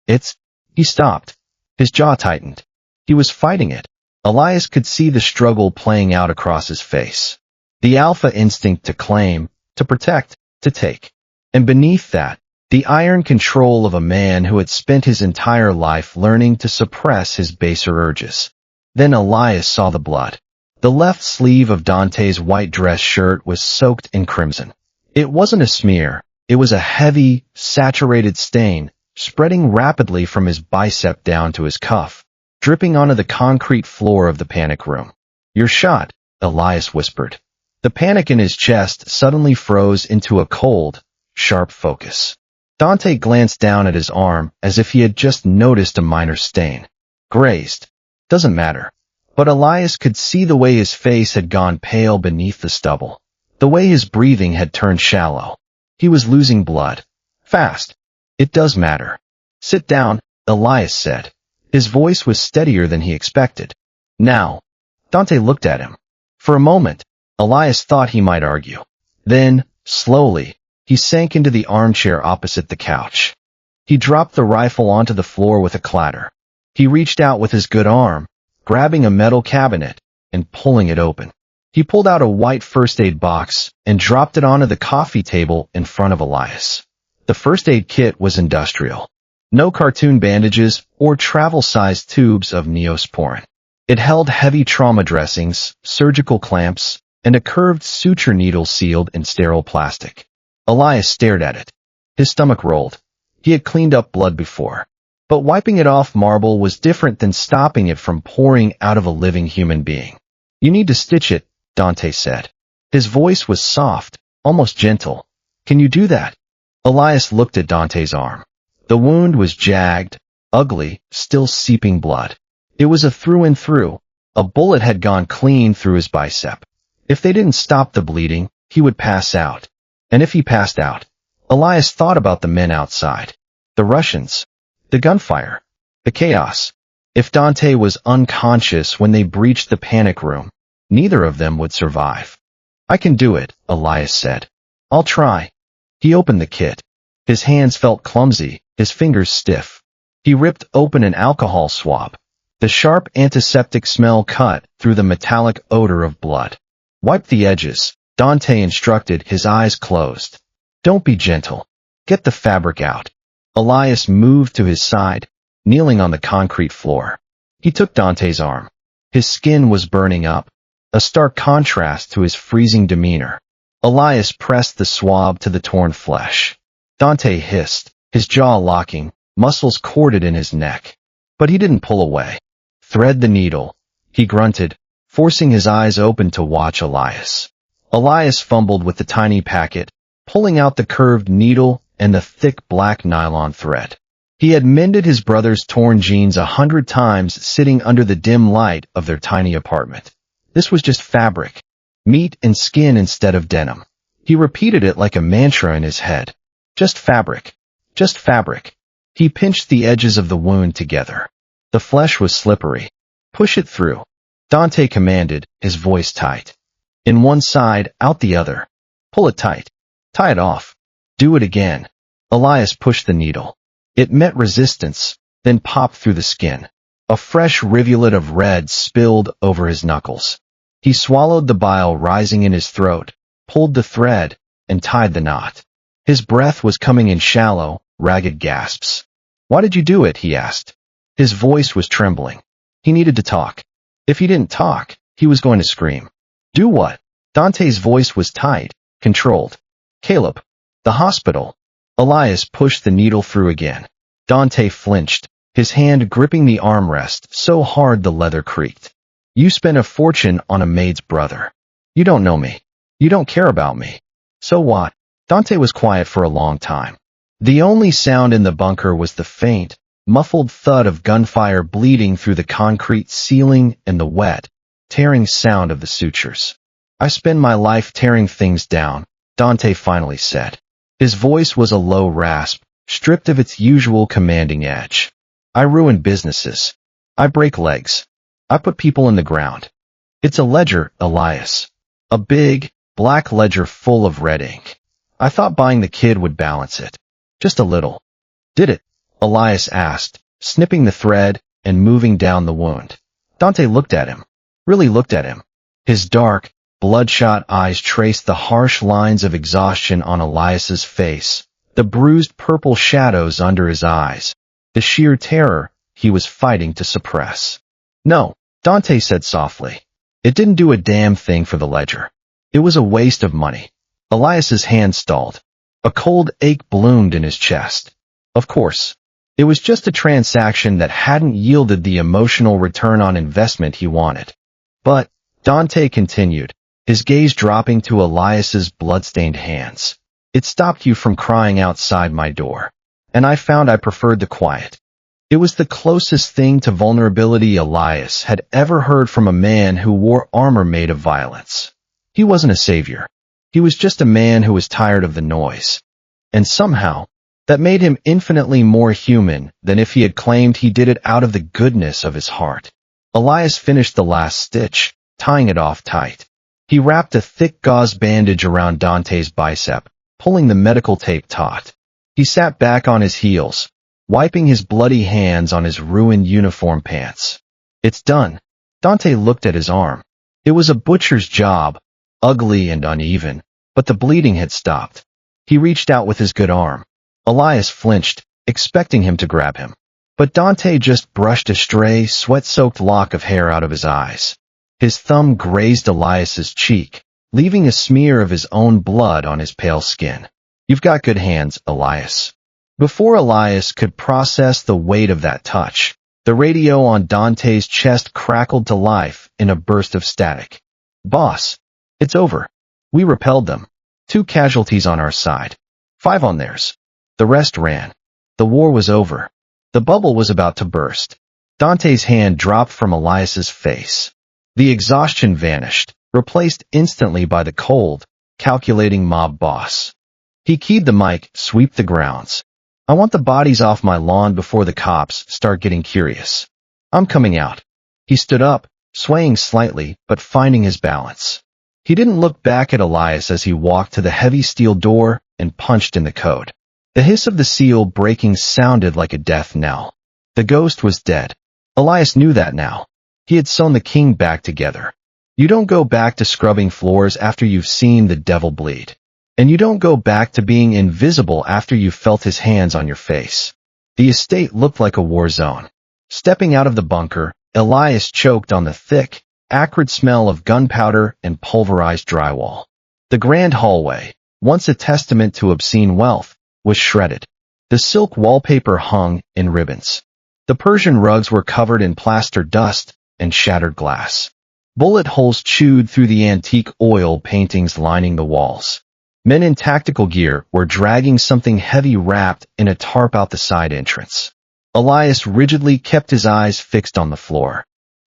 He stopped. His jaw tightened. He was fighting it. Elias could see the struggle playing out across his face. The alpha instinct to claim, to protect, to take. And beneath that, the iron control of a man who had spent his entire life learning to suppress his baser urges. Then Elias saw the blood. The left sleeve of Dante's white dress shirt was soaked in crimson. It wasn't a smear. It was a heavy, saturated stain, spreading rapidly from his bicep down to his cuff, dripping onto the concrete floor of the panic room. "You're shot," Elias whispered. The panic in his chest suddenly froze into a cold, sharp focus. Dante glanced down at his arm as if he had just noticed a minor stain. Grazed. Doesn't matter. But Elias could see the way his face had gone pale beneath the stubble. The way his breathing had turned shallow. He was losing blood. Fast. "It does matter." "Sit down," Elias said. His voice was steadier than he expected. "Now." Dante looked at him. For a moment, Elias thought he might argue. Then, slowly, he sank into the armchair opposite the couch. He dropped the rifle onto the floor with a clatter. He reached out with his good arm, grabbing a metal cabinet and pulling it open. He pulled out a white first aid box and dropped it onto the coffee table in front of Elias. The first aid kit was industrial. No cartoon bandages or travel-sized tubes of Neosporin. It held heavy trauma dressings, surgical clamps, and a curved suture needle sealed in sterile plastic. Elias stared at it. His stomach rolled. He had cleaned up blood before. But wiping it off marble was different than stopping it from pouring out of a living human being. "You need to stitch it," Dante said. His voice was soft, almost gentle. Can you do that? Elias looked at Dante's arm. The wound was jagged, ugly, still seeping blood. It was a through and through. A bullet had gone clean through his bicep. If they didn't stop the bleeding, he would pass out. And if he passed out, Elias thought about the men outside. The Russians. The gunfire. The chaos. If Dante was unconscious when they breached the panic room, neither of them would survive. I can do it, Elias said. I'll try. He opened the kit. His hands felt clumsy, his fingers stiff. He ripped open an alcohol swab. The sharp antiseptic smell cut through the metallic odor of blood. Wipe the edges, Dante instructed, his eyes closed. Don't be gentle. Get the fabric out. Elias moved to his side, kneeling on the concrete floor. He took Dante's arm. His skin was burning up, a stark contrast to his freezing demeanor. Elias pressed the swab to the torn flesh. Dante hissed, his jaw locking, muscles corded in his neck. But he didn't pull away. Thread the needle, he grunted, forcing his eyes open to watch Elias. Elias fumbled with the tiny packet, pulling out the curved needle and the thick black nylon thread. He had mended his brother's torn jeans 100 times sitting under the dim light of their tiny apartment. This was just fabric, meat and skin instead of denim. He repeated it like a mantra in his head. Just fabric. Just fabric. He pinched the edges of the wound together. The flesh was slippery. Push it through, Dante commanded, his voice tight. In one side, out the other. Pull it tight. Tie it off. Do it again. Elias pushed the needle. It met resistance, then popped through the skin. A fresh rivulet of red spilled over his knuckles. He swallowed the bile rising in his throat, pulled the thread, and tied the knot. His breath was coming in shallow, ragged gasps. Why did you do it? He asked. His voice was trembling. He needed to talk. If he didn't talk, he was going to scream. Do what? Dante's voice was tight, controlled. Caleb. The hospital. Elias pushed the needle through again. Dante flinched, his hand gripping the armrest so hard the leather creaked. You spent a fortune on a maid's brother. You don't know me. You don't care about me. So what? Dante was quiet for a long time. The only sound in the bunker was the faint, muffled thud of gunfire bleeding through the concrete ceiling and the wet, tearing sound of the sutures. I spend my life tearing things down, Dante finally said. His voice was a low rasp, stripped of its usual commanding edge. I ruin businesses. I break legs. I put people in the ground. It's a ledger, Elias. A big, black ledger full of red ink. I thought buying the kid would balance it. Just a little. Did it? Elias asked, snipping the thread and moving down the wound. Dante looked at him. Really looked at him. His dark, bloodshot eyes traced the harsh lines of exhaustion on Elias's face, the bruised purple shadows under his eyes, the sheer terror he was fighting to suppress. No, Dante said softly. It didn't do a damn thing for the ledger. It was a waste of money. Elias's hand stalled. A cold ache bloomed in his chest. Of course. It was just a transaction that hadn't yielded the emotional return on investment he wanted. But, Dante continued, his gaze dropping to Elias's blood-stained hands. It stopped you from crying outside my door. And I found I preferred the quiet. It was the closest thing to vulnerability Elias had ever heard from a man who wore armor made of violence. He wasn't a savior. He was just a man who was tired of the noise. And somehow, that made him infinitely more human than if he had claimed he did it out of the goodness of his heart. Elias finished the last stitch, tying it off tight. He wrapped a thick gauze bandage around Dante's bicep, pulling the medical tape taut. He sat back on his heels, wiping his bloody hands on his ruined uniform pants. It's done. Dante looked at his arm. It was a butcher's job, ugly and uneven, but the bleeding had stopped. He reached out with his good arm. Elias flinched, expecting him to grab him. But Dante just brushed a stray, sweat-soaked lock of hair out of his eyes. His thumb grazed Elias's cheek, leaving a smear of his own blood on his pale skin. You've got good hands, Elias. Before Elias could process the weight of that touch, the radio on Dante's chest crackled to life in a burst of static. Boss, it's over. We repelled them. 2 casualties on our side. 5 on theirs. The rest ran. The war was over. The bubble was about to burst. Dante's hand dropped from Elias's face. The exhaustion vanished, replaced instantly by the cold, calculating mob boss. He keyed the mic, sweep the grounds. I want the bodies off my lawn before the cops start getting curious. I'm coming out. He stood up, swaying slightly, but finding his balance. He didn't look back at Elias as he walked to the heavy steel door and punched in the code. The hiss of the seal breaking sounded like a death knell. The ghost was dead. Elias knew that now. He had sewn the king back together. You don't go back to scrubbing floors after you've seen the devil bleed. And you don't go back to being invisible after you've felt his hands on your face. The estate looked like a war zone. Stepping out of the bunker, Elias choked on the thick, acrid smell of gunpowder and pulverized drywall. The grand hallway, once a testament to obscene wealth, was shredded. The silk wallpaper hung in ribbons. The Persian rugs were covered in plaster dust and shattered glass. Bullet holes chewed through the antique oil paintings lining the walls. Men in tactical gear were dragging something heavy wrapped in a tarp out the side entrance. Elias rigidly kept his eyes fixed on the floor.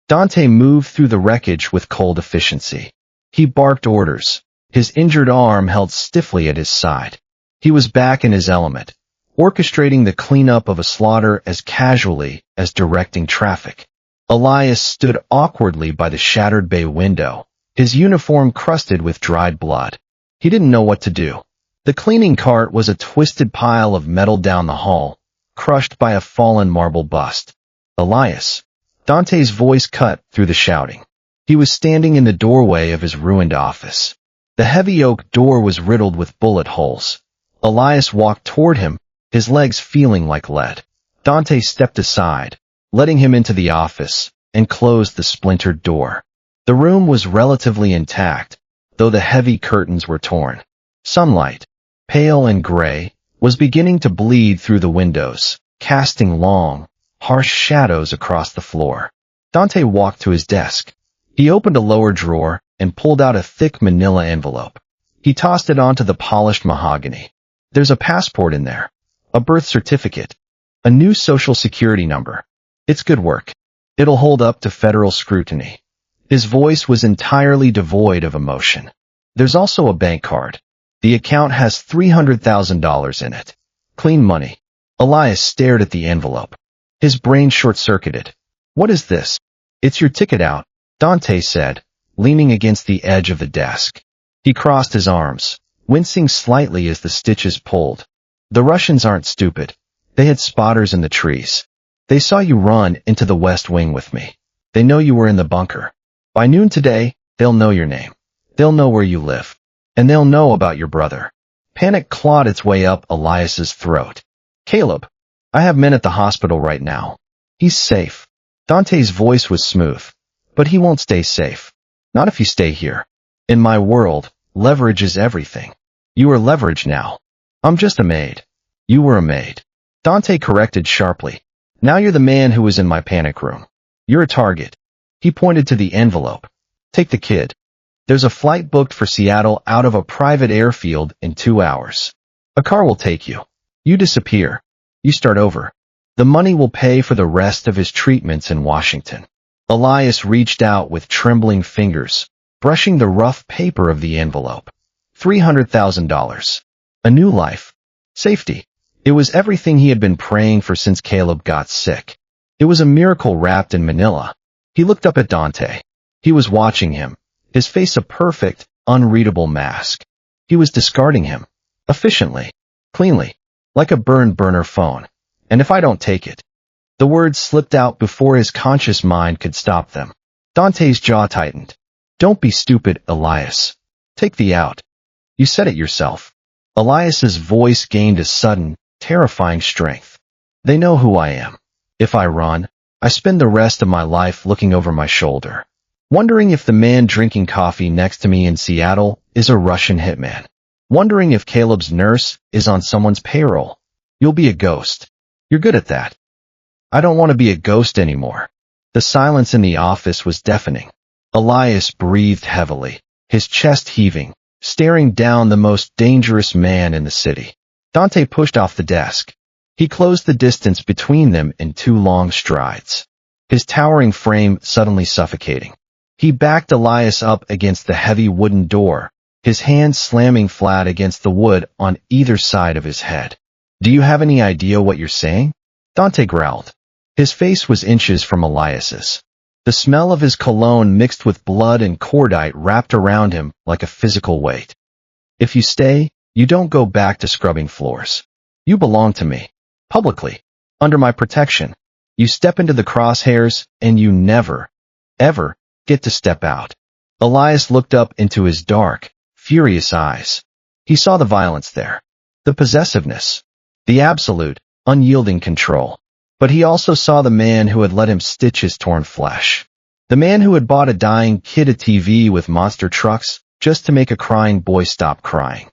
Dante moved through the wreckage with cold efficiency. He barked orders, his injured arm held stiffly at his side. He was back in his element, orchestrating the cleanup of a slaughter as casually as directing traffic. Elias stood awkwardly by the shattered bay window, his uniform crusted with dried blood. He didn't know what to do. The cleaning cart was a twisted pile of metal down the hall, crushed by a fallen marble bust. Elias. Dante's voice cut through the shouting. He was standing in the doorway of his ruined office. The heavy oak door was riddled with bullet holes. Elias walked toward him, his legs feeling like lead. Dante stepped aside, letting him into the office, and closed the splintered door. The room was relatively intact, though the heavy curtains were torn. Sunlight, pale and gray, was beginning to bleed through the windows, casting long, harsh shadows across the floor. Dante walked to his desk. He opened a lower drawer and pulled out a thick manila envelope. He tossed it onto the polished mahogany. There's a passport in there, a birth certificate, a new social security number. It's good work. It'll hold up to federal scrutiny. His voice was entirely devoid of emotion. There's also a bank card. The account has $300,000 in it. Clean money. Elias stared at the envelope. His brain short-circuited. What is this? It's your ticket out, Dante said, leaning against the edge of the desk. He crossed his arms, wincing slightly as the stitches pulled. The Russians aren't stupid. They had spotters in the trees. They saw you run into the West Wing with me. They know you were in the bunker. By noon today, they'll know your name. They'll know where you live. And they'll know about your brother. Panic clawed its way up Elias's throat. Caleb, I have men at the hospital right now. He's safe. Dante's voice was smooth. But he won't stay safe. Not if you stay here. In my world, leverage is everything. You are leverage now. I'm just a maid. You were a maid. Dante corrected sharply. Now you're the man who was in my panic room. You're a target. He pointed to the envelope. Take the kid. There's a flight booked for Seattle out of a private airfield in 2 hours. A car will take you. You disappear. You start over. The money will pay for the rest of his treatments in Washington. Elias reached out with trembling fingers, brushing the rough paper of the envelope. $300,000. A new life. Safety. It was everything he had been praying for since Caleb got sick. It was a miracle wrapped in manila. He looked up at Dante. He was watching him, his face a perfect, unreadable mask. He was discarding him. Efficiently. Cleanly. Like a burned burner phone. And if I don't take it. The words slipped out before his conscious mind could stop them. Dante's jaw tightened. Don't be stupid, Elias. Take the out. You said it yourself. Elias's voice gained a sudden, terrifying strength. They know who I am. If I run, I spend the rest of my life looking over my shoulder, wondering if the man drinking coffee next to me in Seattle is a Russian hitman, wondering if Caleb's nurse is on someone's payroll. You'll be a ghost. You're good at that. I don't want to be a ghost anymore. The silence in the office was deafening. Elias breathed heavily, his chest heaving, staring down the most dangerous man in the city. Dante pushed off the desk. He closed the distance between them in 2 long strides, his towering frame suddenly suffocating. He backed Elias up against the heavy wooden door, his hands slamming flat against the wood on either side of his head. "Do you have any idea what you're saying?" Dante growled. His face was inches from Elias's. The smell of his cologne mixed with blood and cordite wrapped around him like a physical weight. "If you stay, you don't go back to scrubbing floors. You belong to me. Publicly. Under my protection. You step into the crosshairs, and you never, ever get to step out." Elias looked up into his dark, furious eyes. He saw the violence there. The possessiveness. The absolute, unyielding control. But he also saw the man who had let him stitch his torn flesh. The man who had bought a dying kid a TV with monster trucks just to make a crying boy stop crying.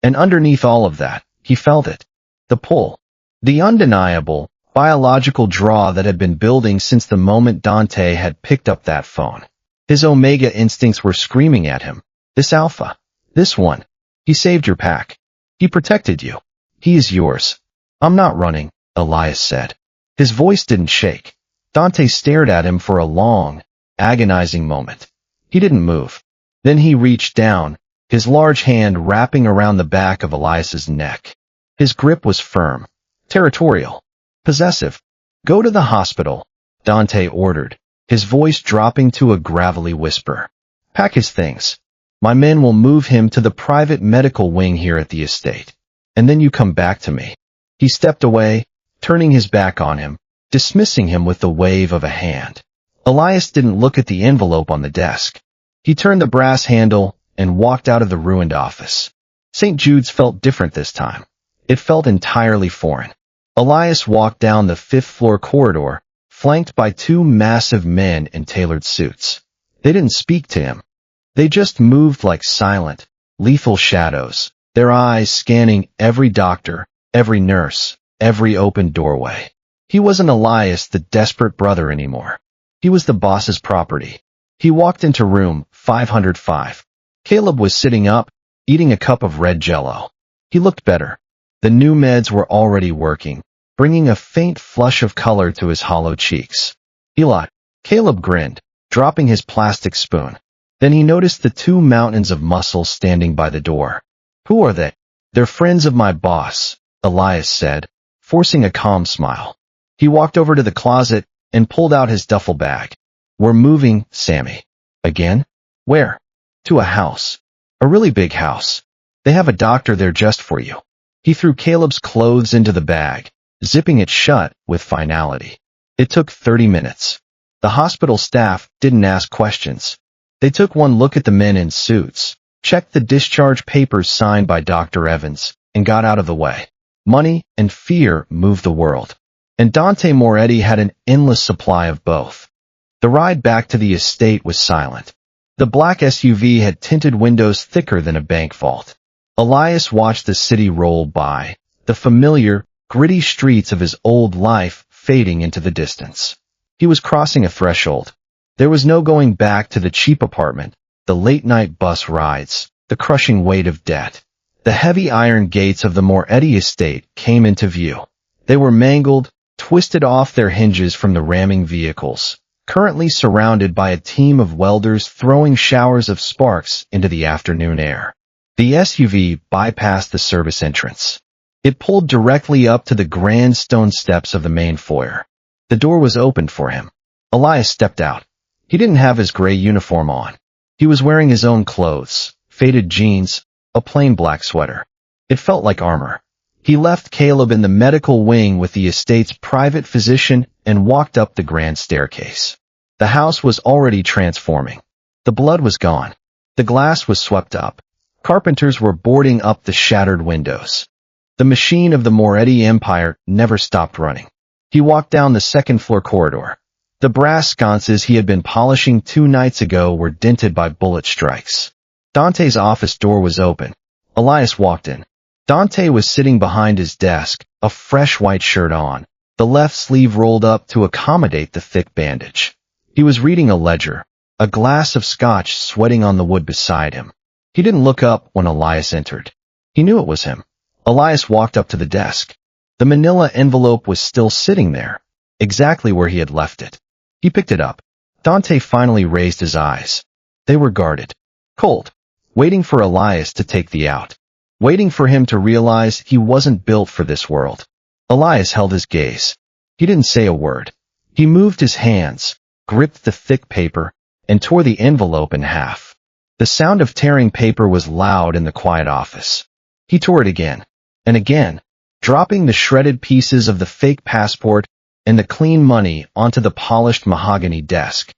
And underneath all of that, he felt it. The pull. The undeniable, biological draw that had been building since the moment Dante had picked up that phone. His Omega instincts were screaming at him. This alpha. This one. He saved your pack. He protected you. He is yours. "I'm not running," Elias said. His voice didn't shake. Dante stared at him for a long, agonizing moment. He didn't move. Then he reached down, his large hand wrapping around the back of Elias's neck. His grip was firm, territorial, possessive. "Go to the hospital," Dante ordered, his voice dropping to a gravelly whisper. "Pack his things. My men will move him to the private medical wing here at the estate. And then you come back to me." He stepped away, turning his back on him, dismissing him with the wave of a hand. Elias didn't look at the envelope on the desk. He turned the brass handle and walked out of the ruined office. St. Jude's felt different this time. It felt entirely foreign. Elias walked down the 5th-floor corridor, flanked by 2 massive men in tailored suits. They didn't speak to him. They just moved like silent, lethal shadows, their eyes scanning every doctor, every nurse, every open doorway. He wasn't Elias, the desperate brother, anymore. He was the boss's property. He walked into room 505. Caleb was sitting up, eating a cup of red jello. He looked better. The new meds were already working, bringing a faint flush of color to his hollow cheeks. "Eli." Caleb grinned, dropping his plastic spoon. Then he noticed the 2 mountains of muscle standing by the door. "Who are they?" "They're friends of my boss," Elias said, forcing a calm smile. He walked over to the closet and pulled out his duffel bag. "We're moving, Sammy." "Again?" "Where?" "To a house. A really big house. They have a doctor there just for you." He threw Caleb's clothes into the bag, zipping it shut with finality. It took 30 minutes. The hospital staff didn't ask questions. They took one look at the men in suits, checked the discharge papers signed by Dr. Evans, and got out of the way. Money and fear moved the world. And Dante Moretti had an endless supply of both. The ride back to the estate was silent. The black SUV had tinted windows thicker than a bank vault. Elias watched the city roll by, the familiar, gritty streets of his old life fading into the distance. He was crossing a threshold. There was no going back to the cheap apartment, the late-night bus rides, the crushing weight of debt. The heavy iron gates of the Moretti estate came into view. They were mangled, twisted off their hinges from the ramming vehicles, currently surrounded by a team of welders throwing showers of sparks into the afternoon air. The SUV bypassed the service entrance. It pulled directly up to the grand stone steps of the main foyer. The door was opened for him. Elias stepped out. He didn't have his gray uniform on. He was wearing his own clothes, faded jeans, a plain black sweater. It felt like armor. He left Caleb in the medical wing with the estate's private physician and walked up the grand staircase. The house was already transforming. The blood was gone. The glass was swept up. Carpenters were boarding up the shattered windows. The machine of the Moretti Empire never stopped running. He walked down the 2nd-floor corridor. The brass sconces he had been polishing 2 nights ago were dented by bullet strikes. Dante's office door was open. Elias walked in. Dante was sitting behind his desk, a fresh white shirt on, the left sleeve rolled up to accommodate the thick bandage. He was reading a ledger, a glass of scotch sweating on the wood beside him. He didn't look up when Elias entered. He knew it was him. Elias walked up to the desk. The manila envelope was still sitting there, exactly where he had left it. He picked it up. Dante finally raised his eyes. They were guarded, cold, waiting for Elias to take the out, waiting for him to realize he wasn't built for this world. Elias held his gaze. He didn't say a word. He moved his hands, gripped the thick paper, and tore the envelope in half. The sound of tearing paper was loud in the quiet office. He tore it again, and again, dropping the shredded pieces of the fake passport and the clean money onto the polished mahogany desk.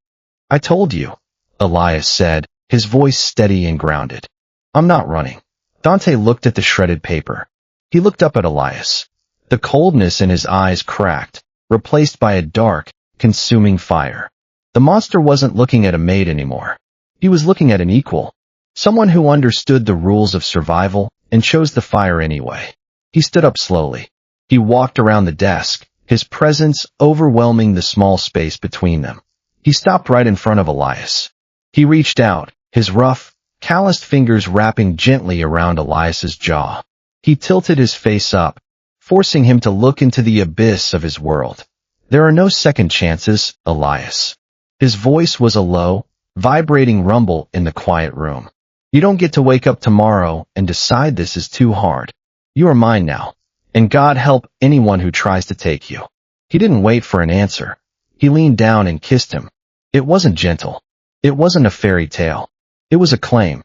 "I told you," Elias said, his voice steady and grounded. "I'm not running." Dante looked at the shredded paper. He looked up at Elias. The coldness in his eyes cracked, replaced by a dark, consuming fire. The monster wasn't looking at a mate anymore. He was looking at an equal, someone who understood the rules of survival and chose the fire anyway. He stood up slowly. He walked around the desk, his presence overwhelming the small space between them. He stopped right in front of Elias. He reached out, his rough, calloused fingers wrapping gently around Elias's jaw. He tilted his face up, forcing him to look into the abyss of his world. "There are no second chances, Elias." His voice was a low, vibrating rumble in the quiet room. "You don't get to wake up tomorrow and decide this is too hard. You are mine now, and God help anyone who tries to take you." He didn't wait for an answer. He leaned down and kissed him. It wasn't gentle. It wasn't a fairy tale. It was a claim.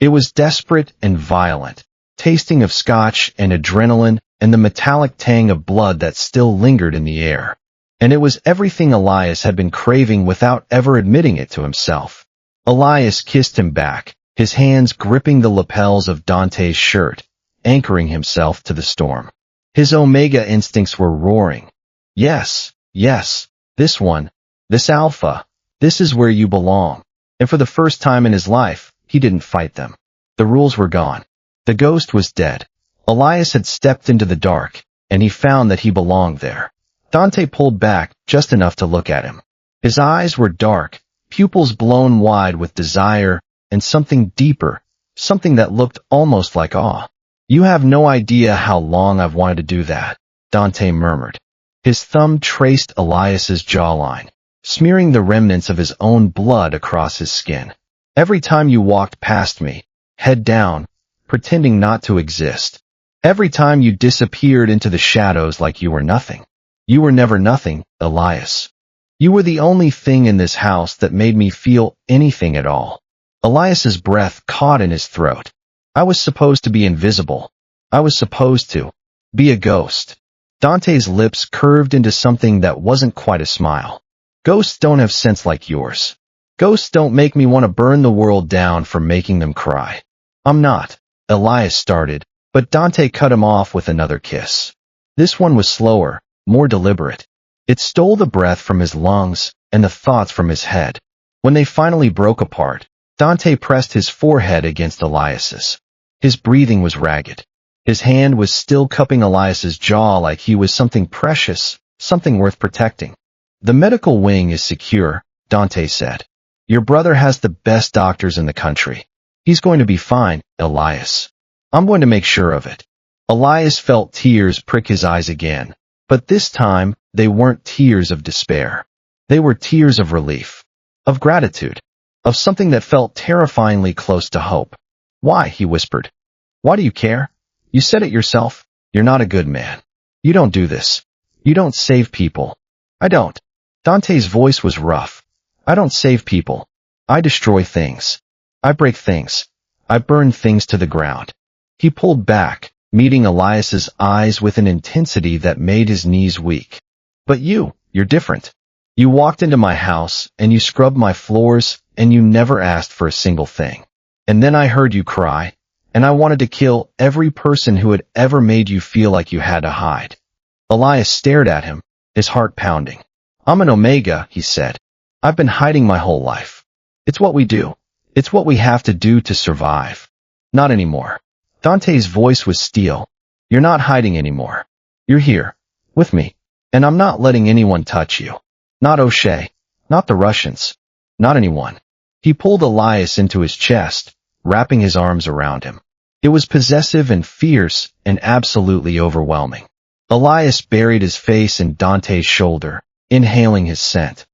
It was desperate and violent, tasting of scotch and adrenaline and the metallic tang of blood that still lingered in the air. And it was everything Elias had been craving without ever admitting it to himself. Elias kissed him back, his hands gripping the lapels of Dante's shirt, anchoring himself to the storm. His Omega instincts were roaring. Yes, yes, this one, this alpha, this is where you belong. And for the first time in his life, he didn't fight them. The rules were gone. The ghost was dead. Elias had stepped into the dark, and he found that he belonged there. Dante pulled back just enough to look at him. His eyes were dark, pupils blown wide with desire, and something deeper, something that looked almost like awe. "You have no idea how long I've wanted to do that," Dante murmured. His thumb traced Elias's jawline, smearing the remnants of his own blood across his skin. "Every time you walked past me, head down, pretending not to exist. Every time you disappeared into the shadows like you were nothing. You were never nothing, Elias. You were the only thing in this house that made me feel anything at all." Elias's breath caught in his throat. "I was supposed to be invisible. I was supposed to be a ghost." Dante's lips curved into something that wasn't quite a smile. "Ghosts don't have sense like yours. Ghosts don't make me want to burn the world down for making them cry." "I'm not," Elias started, but Dante cut him off with another kiss. This one was slower, more deliberate. It stole the breath from his lungs and the thoughts from his head. When they finally broke apart, Dante pressed his forehead against Elias's. His breathing was ragged. His hand was still cupping Elias's jaw like he was something precious, something worth protecting. "The medical wing is secure," Dante said. "Your brother has the best doctors in the country. He's going to be fine, Elias. I'm going to make sure of it." Elias felt tears prick his eyes again, but this time they weren't tears of despair. They were tears of relief, of gratitude, of something that felt terrifyingly close to hope. "Why?" he whispered. "Why do you care? You said it yourself. You're not a good man. You don't do this. You don't save people." "I don't." Dante's voice was rough. "I don't save people. I destroy things. I break things. I burn things to the ground." He pulled back, meeting Elias's eyes with an intensity that made his knees weak. "But you're different. You walked into my house, and you scrubbed my floors, and you never asked for a single thing. And then I heard you cry, and I wanted to kill every person who had ever made you feel like you had to hide." Elias stared at him, his heart pounding. "I'm an Omega," he said. "I've been hiding my whole life. It's what we do. It's what we have to do to survive." "Not anymore." Dante's voice was steel. "You're not hiding anymore. You're here, with me. And I'm not letting anyone touch you. Not O'Shea. Not the Russians. Not anyone." He pulled Elias into his chest, wrapping his arms around him. It was possessive and fierce and absolutely overwhelming. Elias buried his face in Dante's shoulder, inhaling his scent.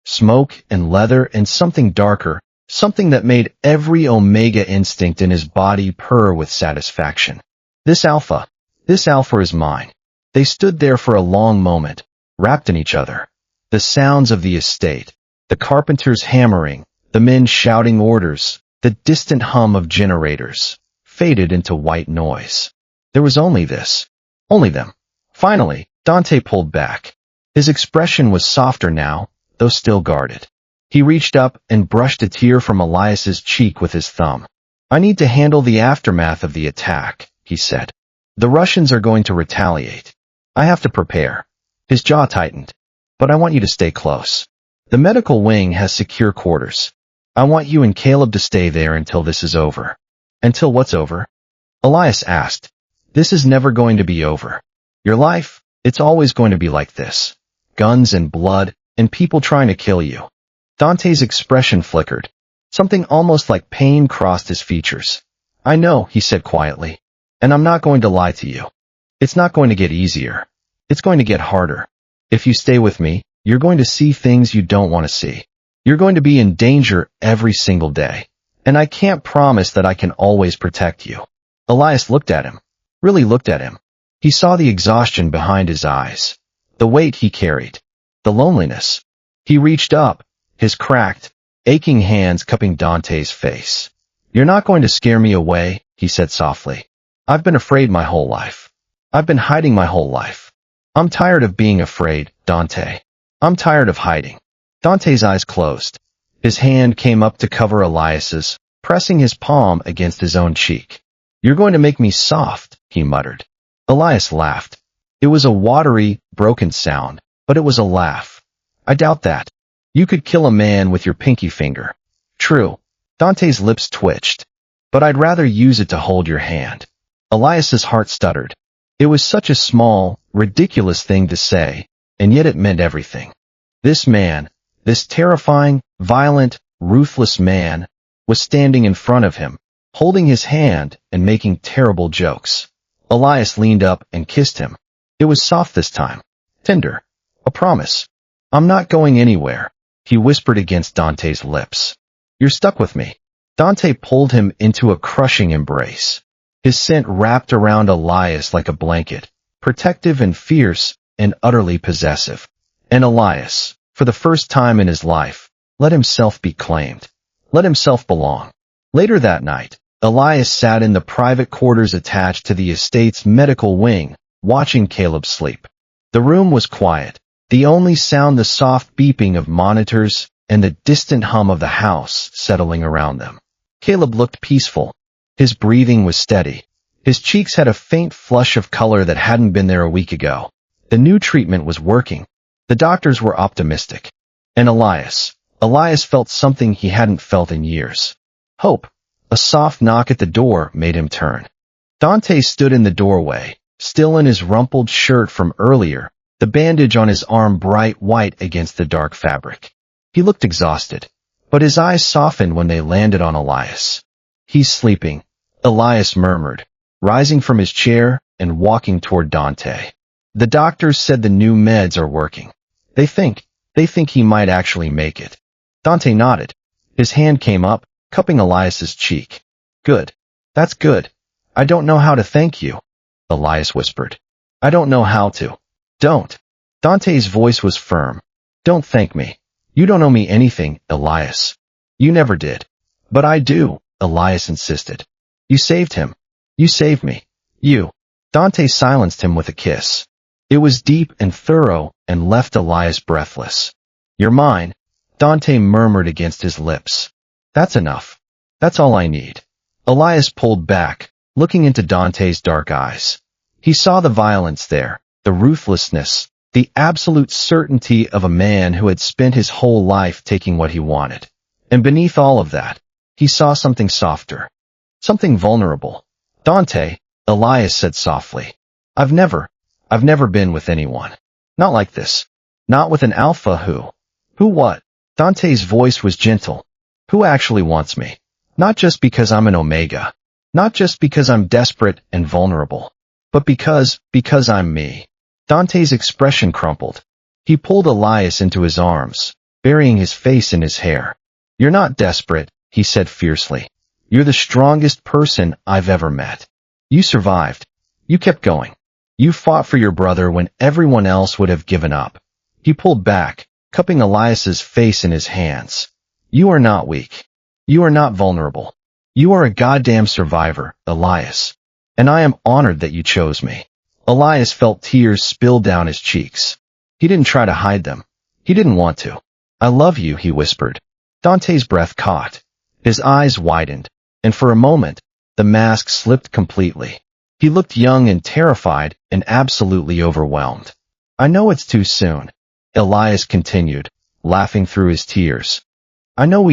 Smoke and leather and something darker, something that made every omega instinct in his body purr with satisfaction. This alpha is mine. They stood there for a long moment, wrapped in each other. The sounds of the estate, the carpenters hammering, the men shouting orders, the distant hum of generators, faded into white noise. There was only this. Only them. Finally, Dante pulled back. His expression was softer now, though still guarded. He reached up and brushed a tear from Elias's cheek with his thumb. I need to handle the aftermath of the attack, he said. The Russians are going to retaliate. I have to prepare. His jaw tightened. But I want you to stay close. The medical wing has secure quarters. I want you and Caleb to stay there until this is over. Until what's over? Elias asked. This is never going to be over. Your life, it's always going to be like this. Guns and blood, and people trying to kill you. Dante's expression flickered. Something almost like pain crossed his features. I know, he said quietly. And I'm not going to lie to you. It's not going to get easier. It's going to get harder. If you stay with me, you're going to see things you don't want to see. You're going to be in danger every single day. And I can't promise that I can always protect you. Elias looked at him. Really looked at him. He saw the exhaustion behind his eyes. The weight he carried. The loneliness. He reached up, his cracked, aching hands cupping Dante's face. You're not going to scare me away, he said softly. I've been afraid my whole life. I've been hiding my whole life. I'm tired of being afraid, Dante. I'm tired of hiding. Dante's eyes closed. His hand came up to cover Elias's, pressing his palm against his own cheek. You're going to make me soft, he muttered. Elias laughed. It was a watery, broken sound, but it was a laugh. I doubt that. You could kill a man with your pinky finger. True. Dante's lips twitched. But I'd rather use it to hold your hand. Elias's heart stuttered. It was such a small, ridiculous thing to say, and yet it meant everything. This man, this terrifying, violent, ruthless man, was standing in front of him, holding his hand and making terrible jokes. Elias leaned up and kissed him. It was soft this time. Tender. A promise. I'm not going anywhere, he whispered against Dante's lips. You're stuck with me. Dante pulled him into a crushing embrace. His scent wrapped around Elias like a blanket, protective and fierce and utterly possessive. And Elias, for the first time in his life, let himself be claimed. Let himself belong. Later that night, Elias sat in the private quarters attached to the estate's medical wing, watching Caleb sleep. The room was quiet. The only sound the soft beeping of monitors and the distant hum of the house settling around them. Caleb looked peaceful. His breathing was steady. His cheeks had a faint flush of color that hadn't been there a week ago. The new treatment was working. The doctors were optimistic. And Elias felt something he hadn't felt in years. Hope. A soft knock at the door made him turn. Dante stood in the doorway, still in his rumpled shirt from earlier, the bandage on his arm bright white against the dark fabric. He looked exhausted, but his eyes softened when they landed on Elias. He's sleeping, Elias murmured, rising from his chair and walking toward Dante. The doctors said the new meds are working. They think he might actually make it. Dante nodded. His hand came up, cupping Elias's cheek. Good. That's good. I don't know how to thank you, Elias whispered. I don't know how to. Don't. Dante's voice was firm. Don't thank me. You don't owe me anything, Elias. You never did. But I do, Elias insisted. You saved him. You saved me. You. Dante silenced him with a kiss. It was deep and thorough and left Elias breathless. You're mine, Dante murmured against his lips. That's enough. That's all I need. Elias pulled back, looking into Dante's dark eyes. He saw the violence there, the ruthlessness, the absolute certainty of a man who had spent his whole life taking what he wanted. And beneath all of that, he saw something softer. Something vulnerable. Dante, Elias said softly. I've never been with anyone. Not like this. Not with an alpha who. Who what? Dante's voice was gentle. Who actually wants me? Not just because I'm an Omega. Not just because I'm desperate and vulnerable. But because I'm me. Dante's expression crumpled. He pulled Elias into his arms, burying his face in his hair. You're not desperate, he said fiercely. You're the strongest person I've ever met. You survived. You kept going. You fought for your brother when everyone else would have given up. He pulled back, cupping Elias's face in his hands. You are not weak. You are not vulnerable. You are a goddamn survivor, Elias. And I am honored that you chose me. Elias felt tears spill down his cheeks. He didn't try to hide them. He didn't want to. I love you, he whispered. Dante's breath caught. His eyes widened, and for a moment, the mask slipped completely. He looked young and terrified and absolutely overwhelmed. I know it's too soon, Elias continued, laughing through his tears. I know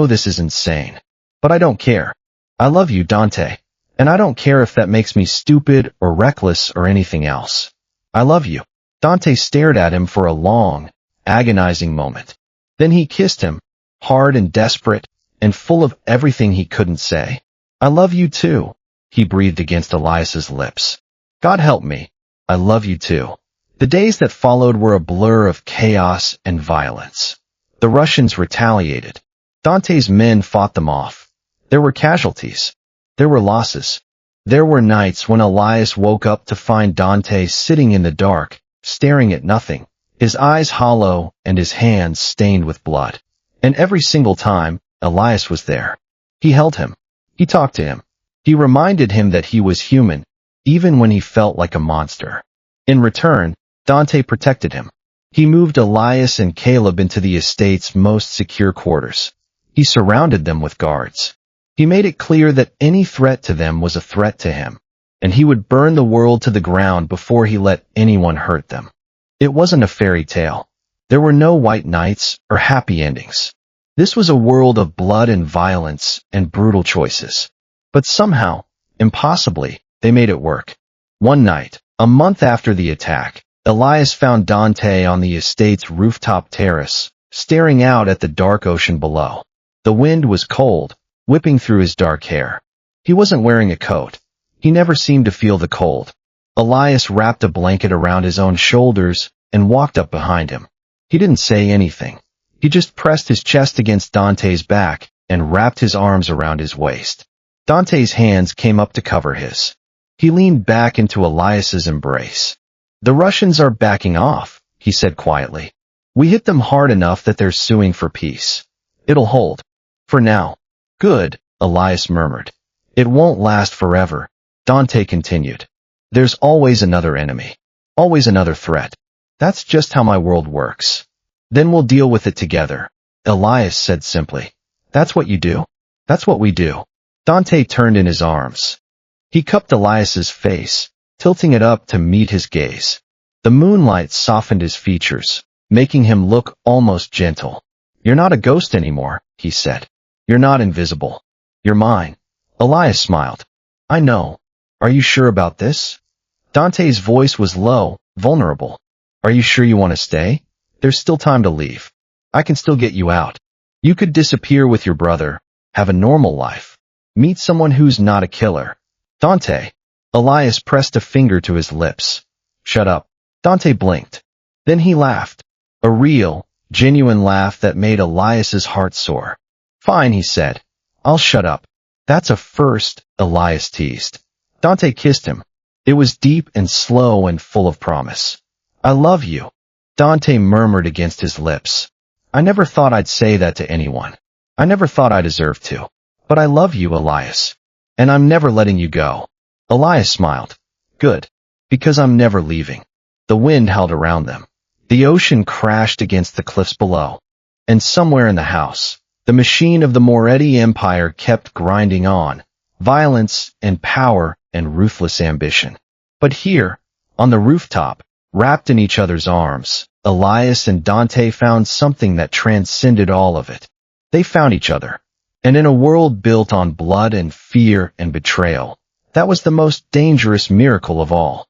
this is insane. But I don't care. I love you, Dante. And I don't care if that makes me stupid or reckless or anything else. I love you. Dante stared at him for a long, agonizing moment. Then he kissed him, hard and desperate, and full of everything he couldn't say. I love you too, he breathed against Elias's lips. God help me. I love you too. The days that followed were a blur of chaos and violence. The Russians retaliated. Dante's men fought them off. There were casualties. There were losses. There were nights when Elias woke up to find Dante sitting in the dark, staring at nothing, his eyes hollow and his hands stained with blood. And every single time, Elias was there. He held him. He talked to him. He reminded him that he was human, even when he felt like a monster. In return, Dante protected him. He moved Elias and Caleb into the estate's most secure quarters. He surrounded them with guards. He made it clear that any threat to them was a threat to him, and he would burn the world to the ground before he let anyone hurt them. It wasn't a fairy tale. There were no white knights or happy endings. This was a world of blood and violence and brutal choices. But somehow, impossibly, they made it work. One night, a month after the attack, Elias found Dante on the estate's rooftop terrace, staring out at the dark ocean below. The wind was cold, whipping through his dark hair. He wasn't wearing a coat. He never seemed to feel the cold. Elias wrapped a blanket around his own shoulders and walked up behind him. He didn't say anything. He just pressed his chest against Dante's back and wrapped his arms around his waist. Dante's hands came up to cover his. He leaned back into Elias's embrace. The Russians are backing off, he said quietly. We hit them hard enough that they're suing for peace. It'll hold. For now. Good, Elias murmured. It won't last forever, Dante continued. There's always another enemy. Always another threat. That's just how my world works. Then we'll deal with it together, Elias said simply. That's what you do? That's what we do. Dante turned in his arms. He cupped Elias's face, tilting it up to meet his gaze. The moonlight softened his features, making him look almost gentle. You're not a ghost anymore, he said. You're not invisible. You're mine. Elias smiled. I know. Are you sure about this? Dante's voice was low, vulnerable. Are you sure you want to stay? There's still time to leave. I can still get you out. You could disappear with your brother, have a normal life. Meet someone who's not a killer. Dante. Elias pressed a finger to his lips. Shut up. Dante blinked. Then he laughed. A real, genuine laugh that made Elias's heart soar. Fine, he said. I'll shut up. That's a first, Elias teased. Dante kissed him. It was deep and slow and full of promise. I love you. Dante murmured against his lips. I never thought I'd say that to anyone. I never thought I deserved to. But I love you, Elias. And I'm never letting you go. Elias smiled. Good. Because I'm never leaving. The wind howled around them. The ocean crashed against the cliffs below. And somewhere in the house, the machine of the Moretti Empire kept grinding on. Violence and power and ruthless ambition. But here, on the rooftop, wrapped in each other's arms, Elias and Dante found something that transcended all of it. They found each other. And in a world built on blood and fear and betrayal, that was the most dangerous miracle of all.